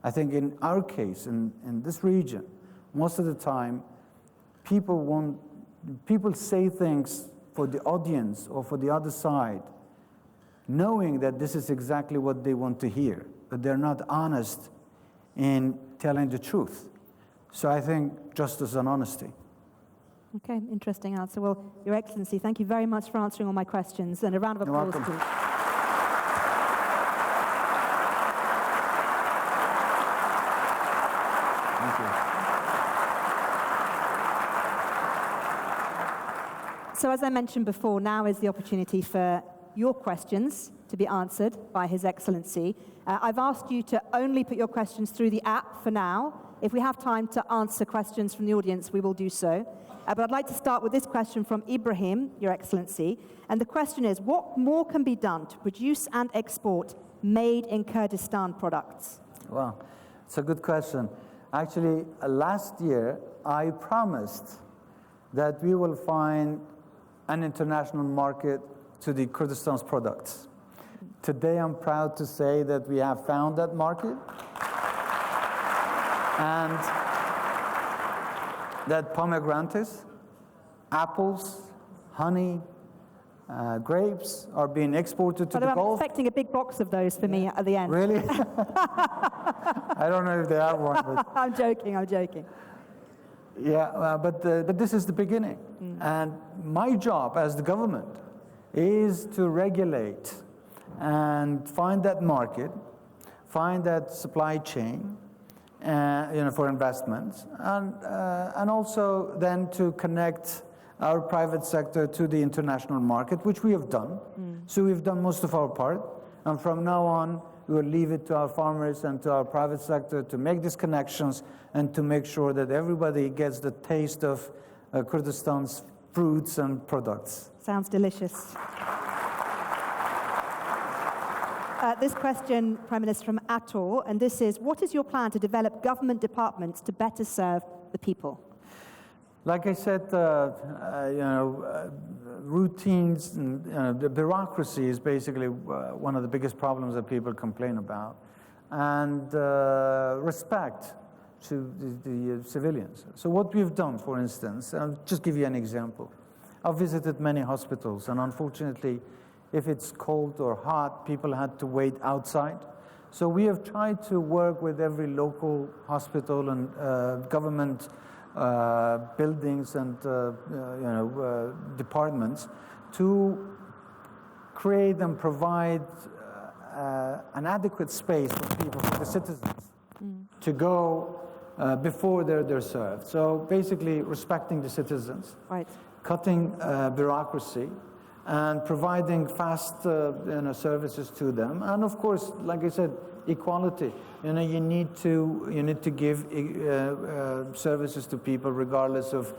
I think in our case, in this region, most of the time, people say things for the audience or for the other side, knowing that this is exactly what they want to hear, but they're not honest in telling the truth. So I think justice and honesty. Okay, interesting answer. Well, Your Excellency, thank you very much for answering all my questions, and a round of applause, please. Thank you. So as I mentioned before, now is the opportunity for your questions to be answered by His Excellency. I've asked you to only put your questions through the app for now. If we have time to answer questions from the audience, we will do so. But I'd like to start with this question from Ibrahim, Your Excellency. And the question is, what more can be done to produce and export made in Kurdistan products? Well, it's a good question. Actually, last year, I promised that we will find an international market to the Kurdistan's products. Today, I'm proud to say that we have found that market, and that pomegranates, apples, honey, grapes are being exported to the Gulf. I'm expecting a big box of those for me at the end. Really? I don't know if they have one. But I'm joking. Yeah, but this is the beginning. And my job as the government is to regulate and find that market, find that supply chain, for investments, and also then to connect our private sector to the international market, which we have done. So we've done most of our part, and from now on, we will leave it to our farmers and to our private sector to make these connections and to make sure that everybody gets the taste of Kurdistan's fruits and products. Sounds delicious. This question, Prime Minister, from Atul, and this is, what is your plan to develop government departments to better serve the people? Like I said, routines and the bureaucracy is basically one of the biggest problems that people complain about, and respect to the civilians. So what we've done, for instance, I'll just give you an example. I've visited many hospitals, and unfortunately, if it's cold or hot, people had to wait outside. So we have tried to work with every local hospital and government buildings and departments to create and provide an adequate space for people, for the citizens, to go before they're served. So basically respecting the citizens, right, cutting bureaucracy, and providing fast services to them, and of course, like I said, equality. You need to give services to people regardless of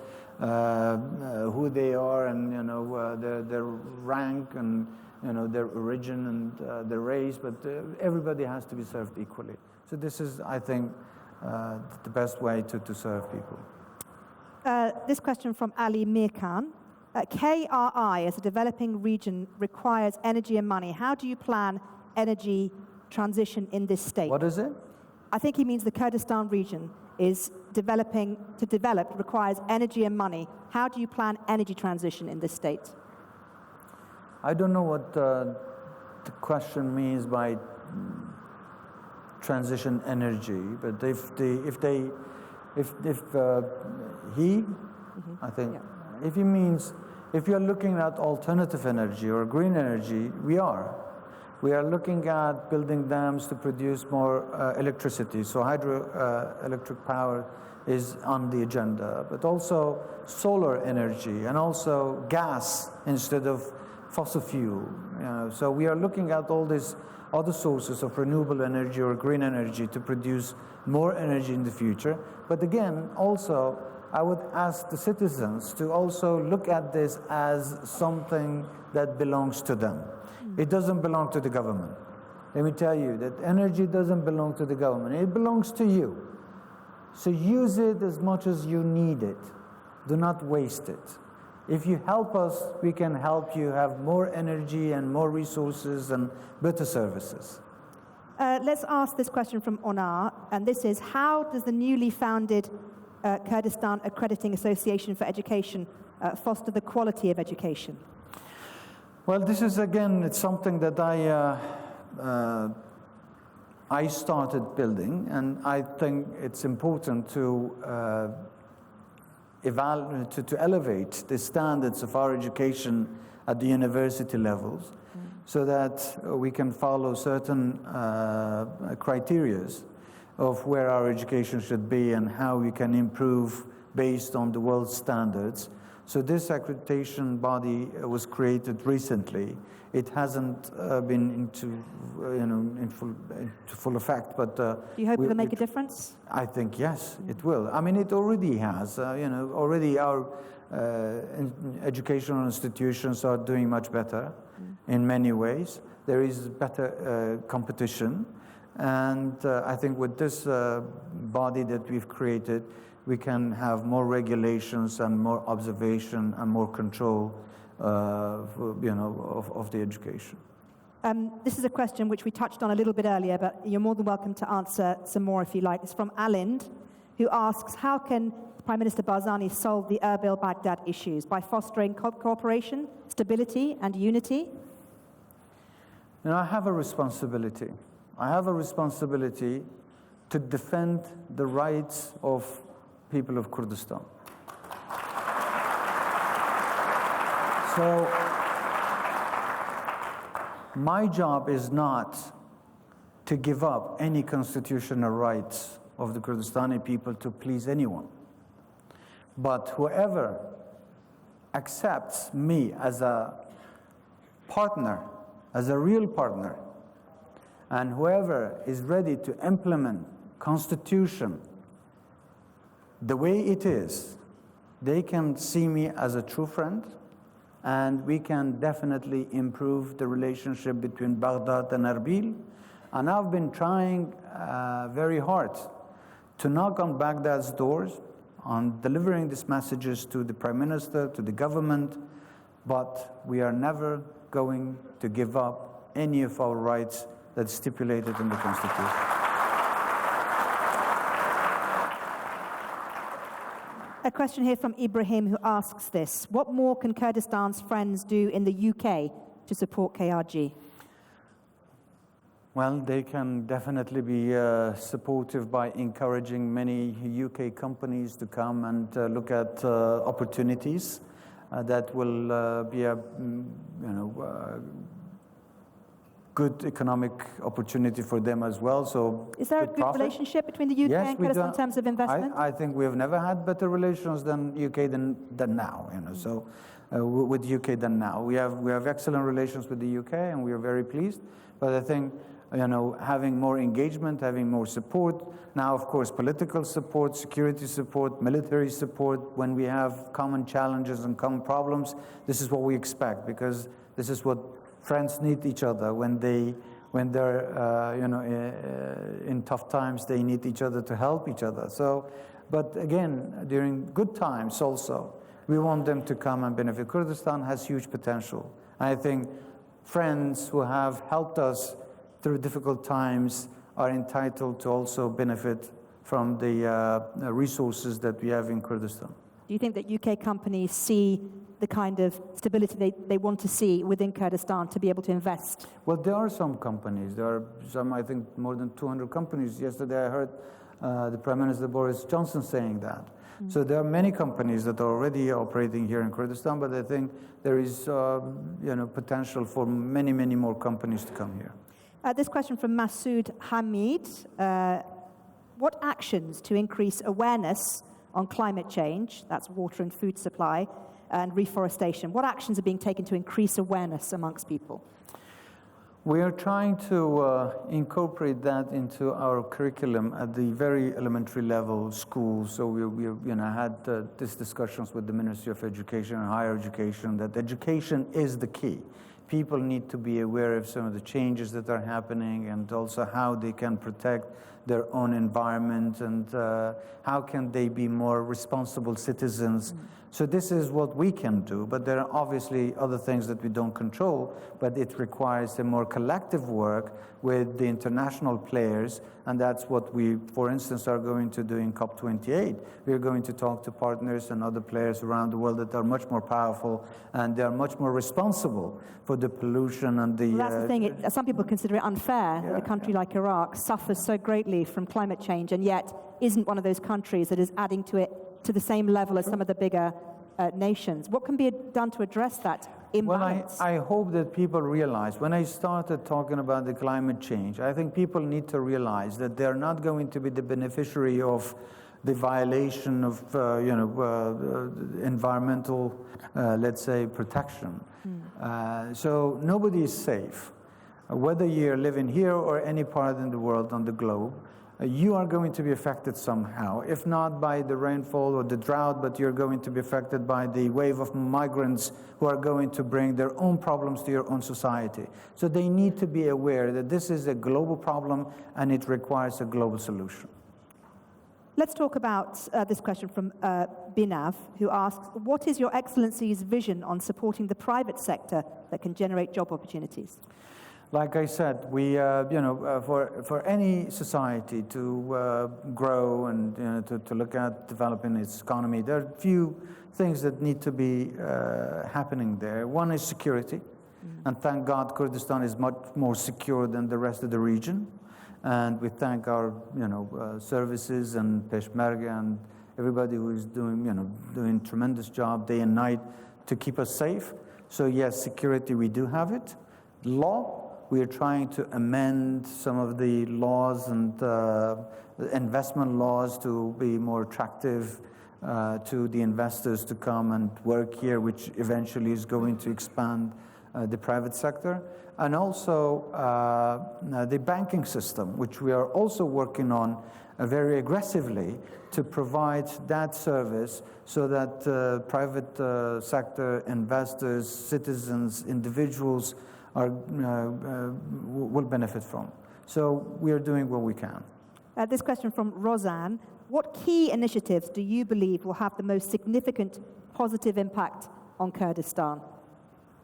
who they are and their rank and their origin and their race, but everybody has to be served equally. So this is, I think, the best way to serve people. This question from Ali Mirkan. KRI, as a developing region, requires energy and money. How do you plan energy transition in this state? What is it? I think he means the Kurdistan region is developing, to develop requires energy and money. How do you plan energy transition in this state? I don't know what the question means by transition energy, but I think, if he means, if you're looking at alternative energy or green energy, we are. We are looking at building dams to produce more electricity. So hydroelectric power is on the agenda, but also solar energy and also gas instead of fossil fuel. So we are looking at all these other sources of renewable energy or green energy to produce more energy in the future. But again, also, I would ask the citizens to also look at this as something that belongs to them. It doesn't belong to the government. Let me tell you that energy doesn't belong to the government. It belongs to you. So use it as much as you need it. Do not waste it. If you help us, we can help you have more energy and more resources and better services. Let's ask this question from Onar, and this is, how does the newly founded Kurdistan Accrediting Association for Education foster the quality of education? Well, this is, again, it's something that I started building, and I think it's important to elevate the standards of our education at the university levels, so that we can follow certain criteria of where our education should be and how we can improve based on the world standards. So this accreditation body was created recently. It hasn't been into full effect, but do you hope it'll make a difference? I think yes, it will. I mean, it already has. Already our educational institutions are doing much better in many ways. There is better competition, and I think with this body that we've created, we can have more regulations and more observation and more control, of the education. This is a question which we touched on a little bit earlier, but you're more than welcome to answer some more if you like. It's from Alind, who asks, how can Prime Minister Barzani solve the Erbil-Baghdad issues? By fostering cooperation, stability, and unity? I have a responsibility. I have a responsibility to defend the rights of people of Kurdistan. So my job is not to give up any constitutional rights of the Kurdistani people to please anyone. But whoever accepts me as a partner, as a real partner, and whoever is ready to implement Constitution the way it is, they can see me as a true friend, and we can definitely improve the relationship between Baghdad and Erbil. And I've been trying very hard to knock on Baghdad's doors, on delivering these messages to the Prime Minister, to the government, but we are never going to give up any of our rights that's stipulated in the Constitution. A question here from Ibrahim, who asks this: what more can Kurdistan's friends do in the UK to support KRG? Well, they can definitely be supportive by encouraging many UK companies to come and look at opportunities that will be a good economic opportunity for them as well. So is there a good relationship between the UK and Kurdistan in terms of investment? I think we have never had better relations than UK than now. So with UK than now, we have excellent relations with the UK, and we are very pleased. But I think having more engagement, having more support. Now, of course, political support, security support, military support. When we have common challenges and common problems, this is what we expect, because this is what Friends need each other when they're in tough times. They need each other to help each other. So, but again, during good times also, we want them to come and benefit. Kurdistan has huge potential. I think friends who have helped us through difficult times are entitled to also benefit from the resources that we have in Kurdistan. Do you think that UK companies see the kind of stability they want to see within Kurdistan to be able to invest? Well, there are some companies. There are some, I think, more than 200 companies. Yesterday I heard the Prime Minister Boris Johnson saying that. So there are many companies that are already operating here in Kurdistan, but I think there is potential for many, many more companies to come here. This question from Masoud Hamid. What actions to increase awareness on climate change, that's water and food supply, and reforestation, what actions are being taken to increase awareness amongst people? We are trying to incorporate that into our curriculum at the very elementary level schools. So we had these discussions with the Ministry of Education and Higher Education that education is the key. People need to be aware of some of the changes that are happening and also how they can protect their own environment and how can they be more responsible citizens. So this is what we can do, but there are obviously other things that we don't control, but it requires a more collective work with the international players, and that's what we, for instance, are going to do in COP28. We're going to talk to partners and other players around the world that are much more powerful, and they are much more responsible for the pollution and the... Well, that's the thing. Some people consider it unfair that a country like Iraq suffers so greatly from climate change and yet isn't one of those countries that is adding to it to the same level as some of the bigger nations. What can be done to address that imbalance? Well, I hope that people realize, when I started talking about the climate change, I think people need to realize that they're not going to be the beneficiary of the violation of environmental, let's say, protection. So nobody is safe. Whether you're living here or any part in the world on the globe, you are going to be affected somehow, if not by the rainfall or the drought, but you're going to be affected by the wave of migrants who are going to bring their own problems to your own society. So they need to be aware that this is a global problem and it requires a global solution. Let's talk about this question from Binav, who asks, what is Your Excellency's vision on supporting the private sector that can generate job opportunities? Like I said, we, for any society to grow and to look at developing its economy, there are a few things that need to be happening there. One is security, and thank God Kurdistan is much more secure than the rest of the region. And we thank our, services and Peshmerga and everybody who is doing tremendous job day and night to keep us safe. So yes, security, we do have it. Law. We are trying to amend some of the laws and investment laws to be more attractive to the investors to come and work here, which eventually is going to expand the private sector. And also the banking system, which we are also working on very aggressively to provide that service so that private sector investors, citizens, individuals will benefit from. So we are doing what we can. This question from Roseanne. What key initiatives do you believe will have the most significant positive impact on Kurdistan?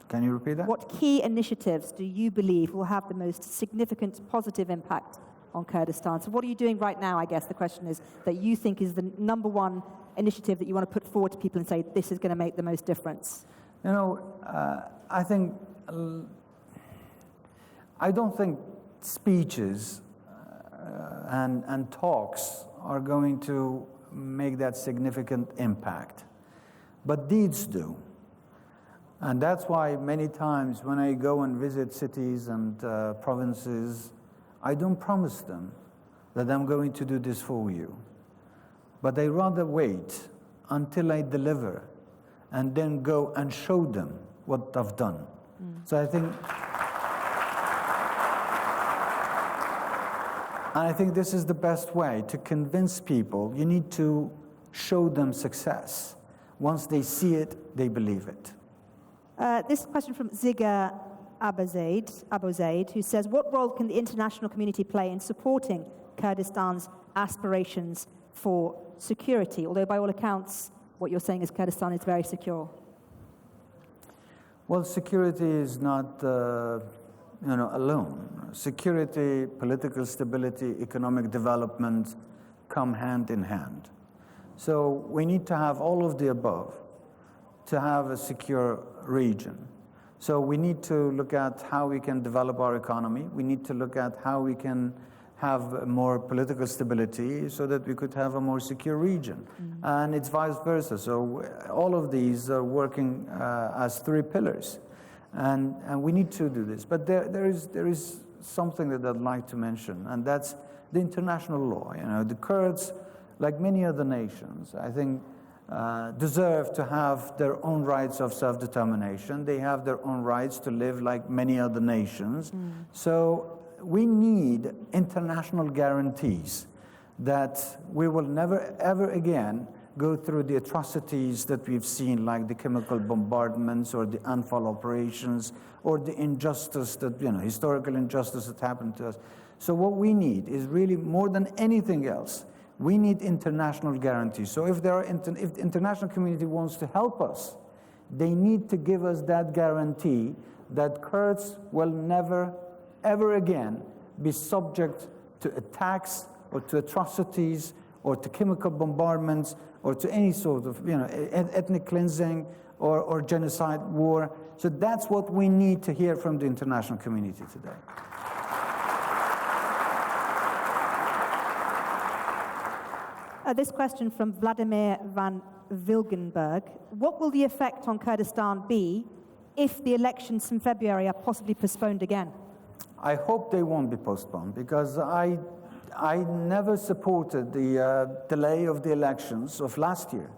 Can you repeat that? What key initiatives do you believe will have the most significant positive impact on Kurdistan? So what are you doing right now, I guess the question is, that you think is the number one initiative that you want to put forward to people and say, this is going to make the most difference? I think... I don't think speeches and talks are going to make that significant impact, but deeds do. And that's why many times when I go and visit cities and provinces, I don't promise them that I'm going to do this for you, but I rather wait until I deliver and then go and show them what I've done. So I think this is the best way to convince people. You need to show them success. Once they see it, they believe it. This question from Ziga Abuzaid, who says, what role can the international community play in supporting Kurdistan's aspirations for security? Although by all accounts, what you're saying is Kurdistan is very secure. Well, security is not alone. Security, political stability, economic development come hand in hand. So we need to have all of the above to have a secure region. So we need to look at how we can develop our economy. We need to look at how we can have more political stability so that we could have a more secure region. And it's vice versa. So all of these are working as three pillars. And we need to do this. But there is something that I'd like to mention, and that's the international law. The Kurds, like many other nations, I think, deserve to have their own rights of self-determination. They have their own rights to live like many other nations. So we need international guarantees that we will never, ever again go through the atrocities that we've seen, like the chemical bombardments or the Anfal operations or the injustice that, historical injustice that happened to us. So what we need is really more than anything else, we need international guarantees. So if the international community wants to help us, they need to give us that guarantee that Kurds will never, ever again be subject to attacks or to atrocities or to chemical bombardments or to any sort of ethnic cleansing or genocide, war. So that's what we need to hear from the international community today. This question from Vladimir van Wilgenberg. What will the effect on Kurdistan be if the elections in February are possibly postponed again? I hope they won't be postponed, because I never supported the delay of the elections of last year.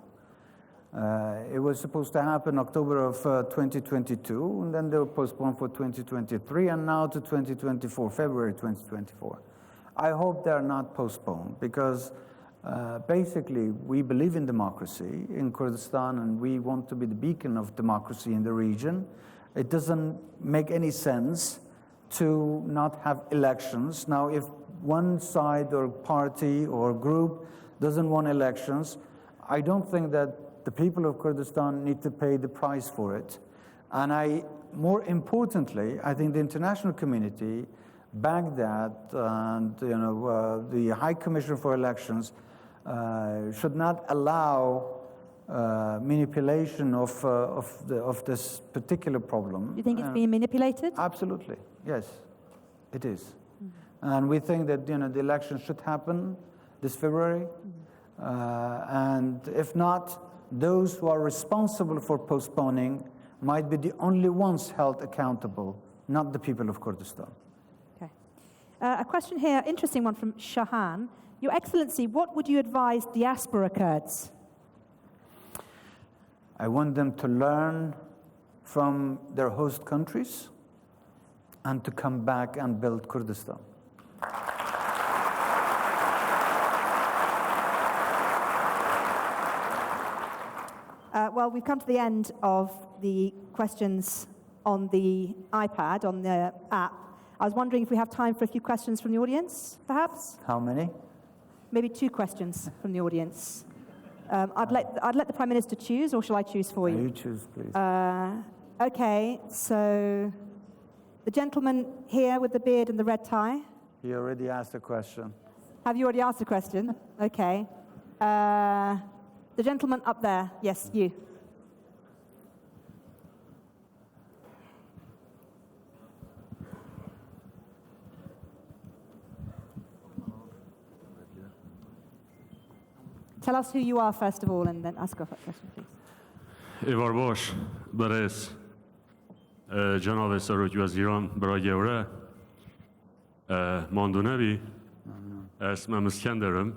It was supposed to happen October of 2022, and then they were postponed for 2023, and now to 2024, February 2024. I hope they're not postponed, because basically we believe in democracy in Kurdistan, and we want to be the beacon of democracy in the region. It doesn't make any sense to not have elections. Now, if one side or party or group doesn't want elections, I don't think that the people of Kurdistan need to pay the price for it. And more importantly, I think the international community backed that, and the High Commissioner for Elections should not allow manipulation of this particular problem. You think it's being manipulated? Absolutely, yes, it is. And we think that the election should happen this February. And if not, those who are responsible for postponing might be the only ones held accountable, not the people of Kurdistan. Okay. A question here, interesting one from Shahan. Your Excellency, what would you advise diaspora Kurds? I want them to learn from their host countries and to come back and build Kurdistan. Well, we've come to the end of the questions on the iPad, on the app. I was wondering if we have time for a few questions from the audience, perhaps? How many? Maybe 2 questions from the audience. I'd let the Prime Minister choose, or shall I choose for you? You choose, please. Okay, so the gentleman here with the beard and the red tie. He already asked a question. Have you already asked a question? Okay. The gentleman up there. Yes, you. Tell us who you are, first of all, and then ask a question, please. Evar bosh, beres, Janav Sarut Waziran, Baragevra, Mondonevi, اسمم اسکندرم.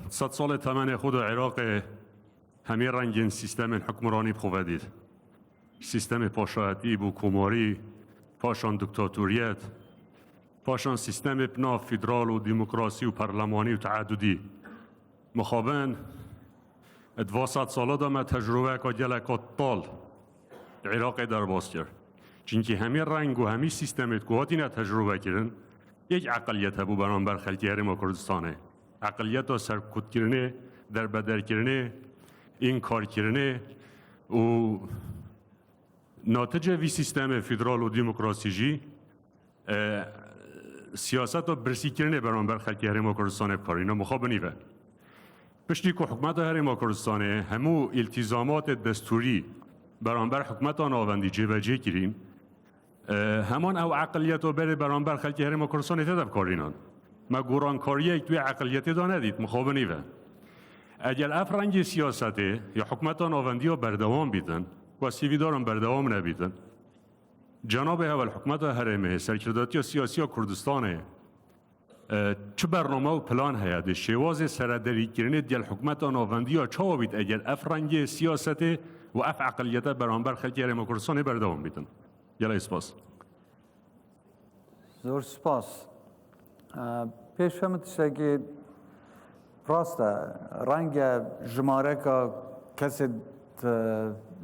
صد سال تمن خود عراق همه رنگین سیستم حکمرانی بخوادید. سیستم پاشایتی بو کماری، پاشان دکتاتوریت، پاشان سیستم بنا فدرال و دموکراسی و پارلمانی و تعددی. مخابن ادواسط سالا دام تجربه که جلکات طال عراق در باستر چونکه همین رنگ و همین سیستمت که هاتین تجربه کردن یک عقلیت هبو بران بر خلکی هرما کردستانه عقلیت ها سرکوت کرنه در بدر کرنه این کار کرنه و ناتج وی سیستم فدرال و دموکراسی جی سیاست و برسی کرنه بران بر خلکی هرما کردستانه بکارینا مخابنی و پشتی که حکومت هرما کردستانه همو التزامات دستوری بران بر حکومت آناوندی جبجه کرین همان او عقلیت و بره بران بر خلکی هرما کردستانه تدب کارینان ما گورانکاریه یک توی عقلیت دا ندید مخابنی و اگر افرنگ سیاسته یا حکومت آناوندی ها بردوام بیدن و سیویدارم بردوام نبیدن جناب اول حکومت هرمه سرکرداتی سیاسی کردستانه چه برنامه و پلان هیاده شواز سردری کرنه دیل حکومت آناوندی ها چه بید اگر افرنگ سیاسته و اف عقلیت برانبر خلکی هرما کردستانه بردوام بیدن یلا اسپاس زور سپاس پیش فهمت که راسته رنگ جماره که کسی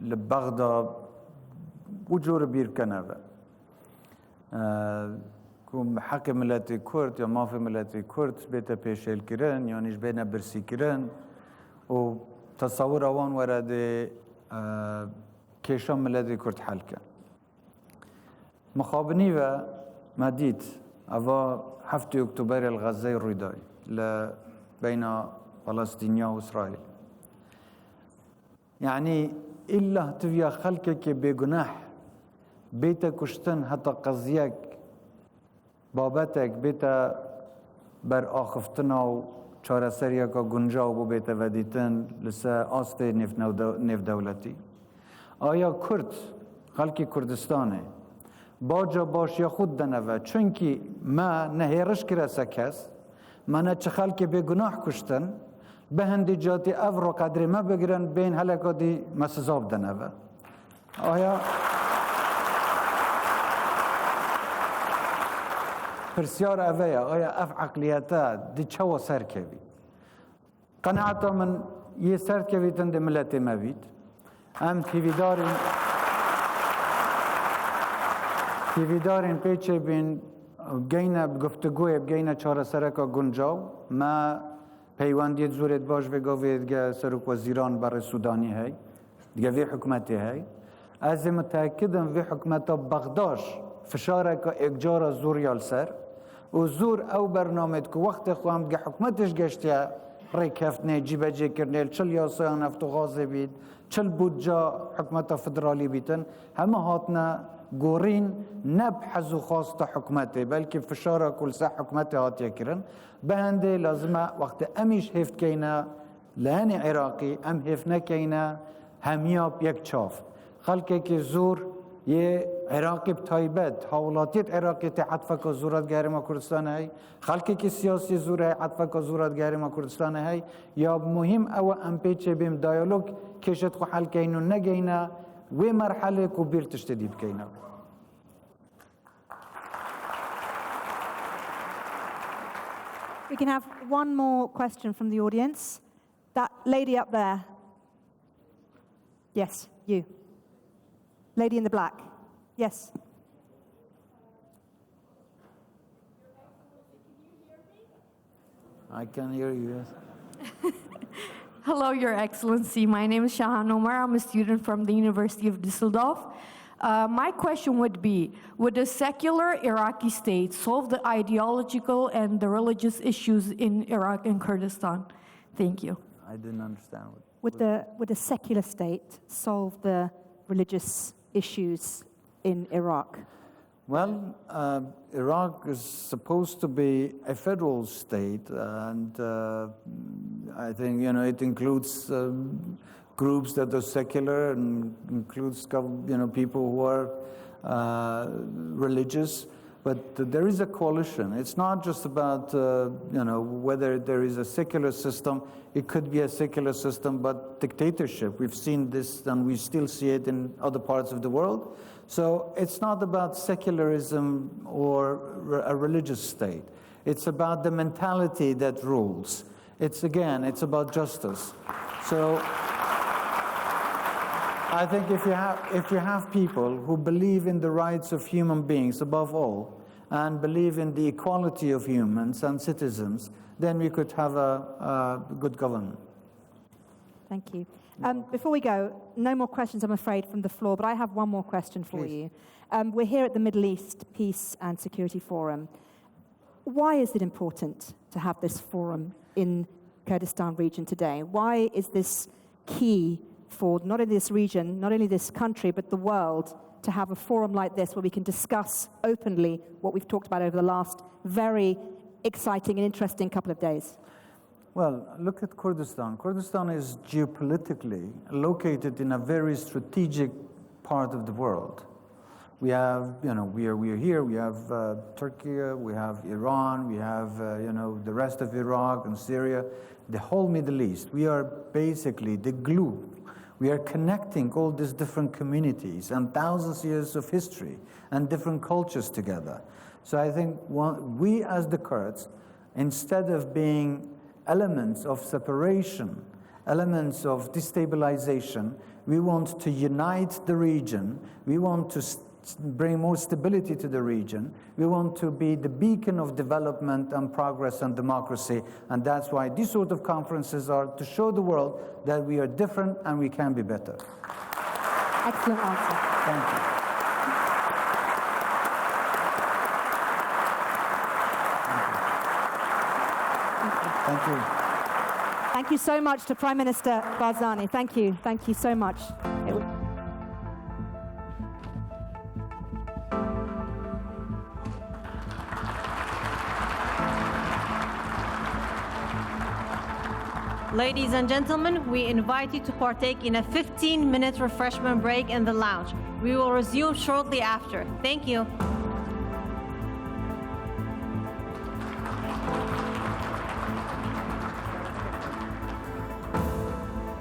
لبغدا وجور بیر کنه کم حق ملت کرد یا مافی ملت کرد بیت پیشل کرن یا نیش بین برسی کرن و تصور آوان ورد کشان ملت کرد حل کن مخابنی و مدید اوا 7 اکتبر الغزه روی دای بین فلسطینیا و اسرائیل یعنی إلا تبيا خلقك بجناح بيتا كشتن حتى قضيك بابتك بيتا بر آخفتنا و چاره سریا که گنجا و بيتا ودیتن لسا آست نف دولتی آیا کرد خلقی کردستانه باجا باش یا خود دنوه چونکی ما نهیرش کرده سکس من چه خلقی بگناح کشتن به هندی جاتی افرو قدری ما بگیرن بین هلکاتی مسزاب دنوه آیا پرسیار اوه آیا اف عقلیتا دی چوا سر کوی قناعتا من یه سر کوی تند ملت ما بید هم تیویدارین پیچه بین گینه گفتگوی بگینه چاره سرکا گنجاو ما پیوندیت زورت باش بگوید که سرک وزیران برای سودانی هی دیگه وی حکمتی هی از متأکدم وی حکمت بغداش فشاره که اگجار زور یال سر و زور او برنامه که وقت خواهم دیگه حکمتش گشتیا ریکفت نه جیبه جی کرنیل چل یاسایان افتو غازه بید چل بودجا حکمت فدرالی بیتن همه هاتنا گورین نب حزو خواست حکمته بلکه فشار کل سه حکمت هاتیه کرن به هنده لازمه وقت امیش هفت کینا لحن عراقی ام هفت نکینا همیاب یک چاف خلقه که زور یه عراقی بتایبت حولاتیت عراقی تعطفه که زورت گهر ما کردستان هی خلقه که سیاسی زوره عطفه که زورت گهر ما کردستان هی یا مهم او ام پیچه بیم دیالوگ کشت خو حل کینو نگینا و مرحله کو بیر تشتدید کینا We can have one more question from the audience. That lady up there. Yes, you. Lady in the black. Yes. I can hear you, yes. Hello, Your Excellency. My name is Shahan Omar. I'm a student from the University of Düsseldorf. My question would be, would a secular Iraqi state solve the ideological and the religious issues in Iraq and Kurdistan? Thank you. I didn't understand. Would a secular state solve the religious issues in Iraq? Well, Iraq is supposed to be a federal state, and I think, you know, it includes groups that are secular and includes, you know, people who are religious. But there is a coalition. It's not just about, you know, whether there is a secular system. It could be a secular system, but dictatorship. We've seen this, and we still see it in other parts of the world. So it's not about secularism or a religious state. It's about the mentality that rules. It's about justice. So I think if you have people who believe in the rights of human beings above all, and believe in the equality of humans and citizens, then we could have a good government. Thank you. Before we go, no more questions, I'm afraid, from the floor, but I have one more question for Please. you. We're here at the Middle East Peace and Security Forum. Why is it important to have this forum in Kurdistan region today? Why is this key for not only this region, not only this country, but the world, to have a forum like this where we can discuss openly what we've talked about over the last very exciting and interesting couple of days? Well, look at Kurdistan. Kurdistan is geopolitically located in a very strategic part of the world. We have, we are here, we have Turkey, we have Iran, we have, the rest of Iraq and Syria, the whole Middle East. We are basically the glue. We are connecting all these different communities and thousands of years of history and different cultures together. So I think we as the Kurds, instead of being elements of separation, elements of destabilization, we want to unite the region. We want to bring more stability to the region. We want to be the beacon of development and progress and democracy. And that's why these sort of conferences are to show the world that we are different and we can be better. Excellent answer. Thank you. Thank you. Thank you so much to Prime Minister Barzani. Thank you. Thank you so much. Ladies and gentlemen, we invite you to partake in a 15-minute refreshment break in the lounge. We will resume shortly after. Thank you.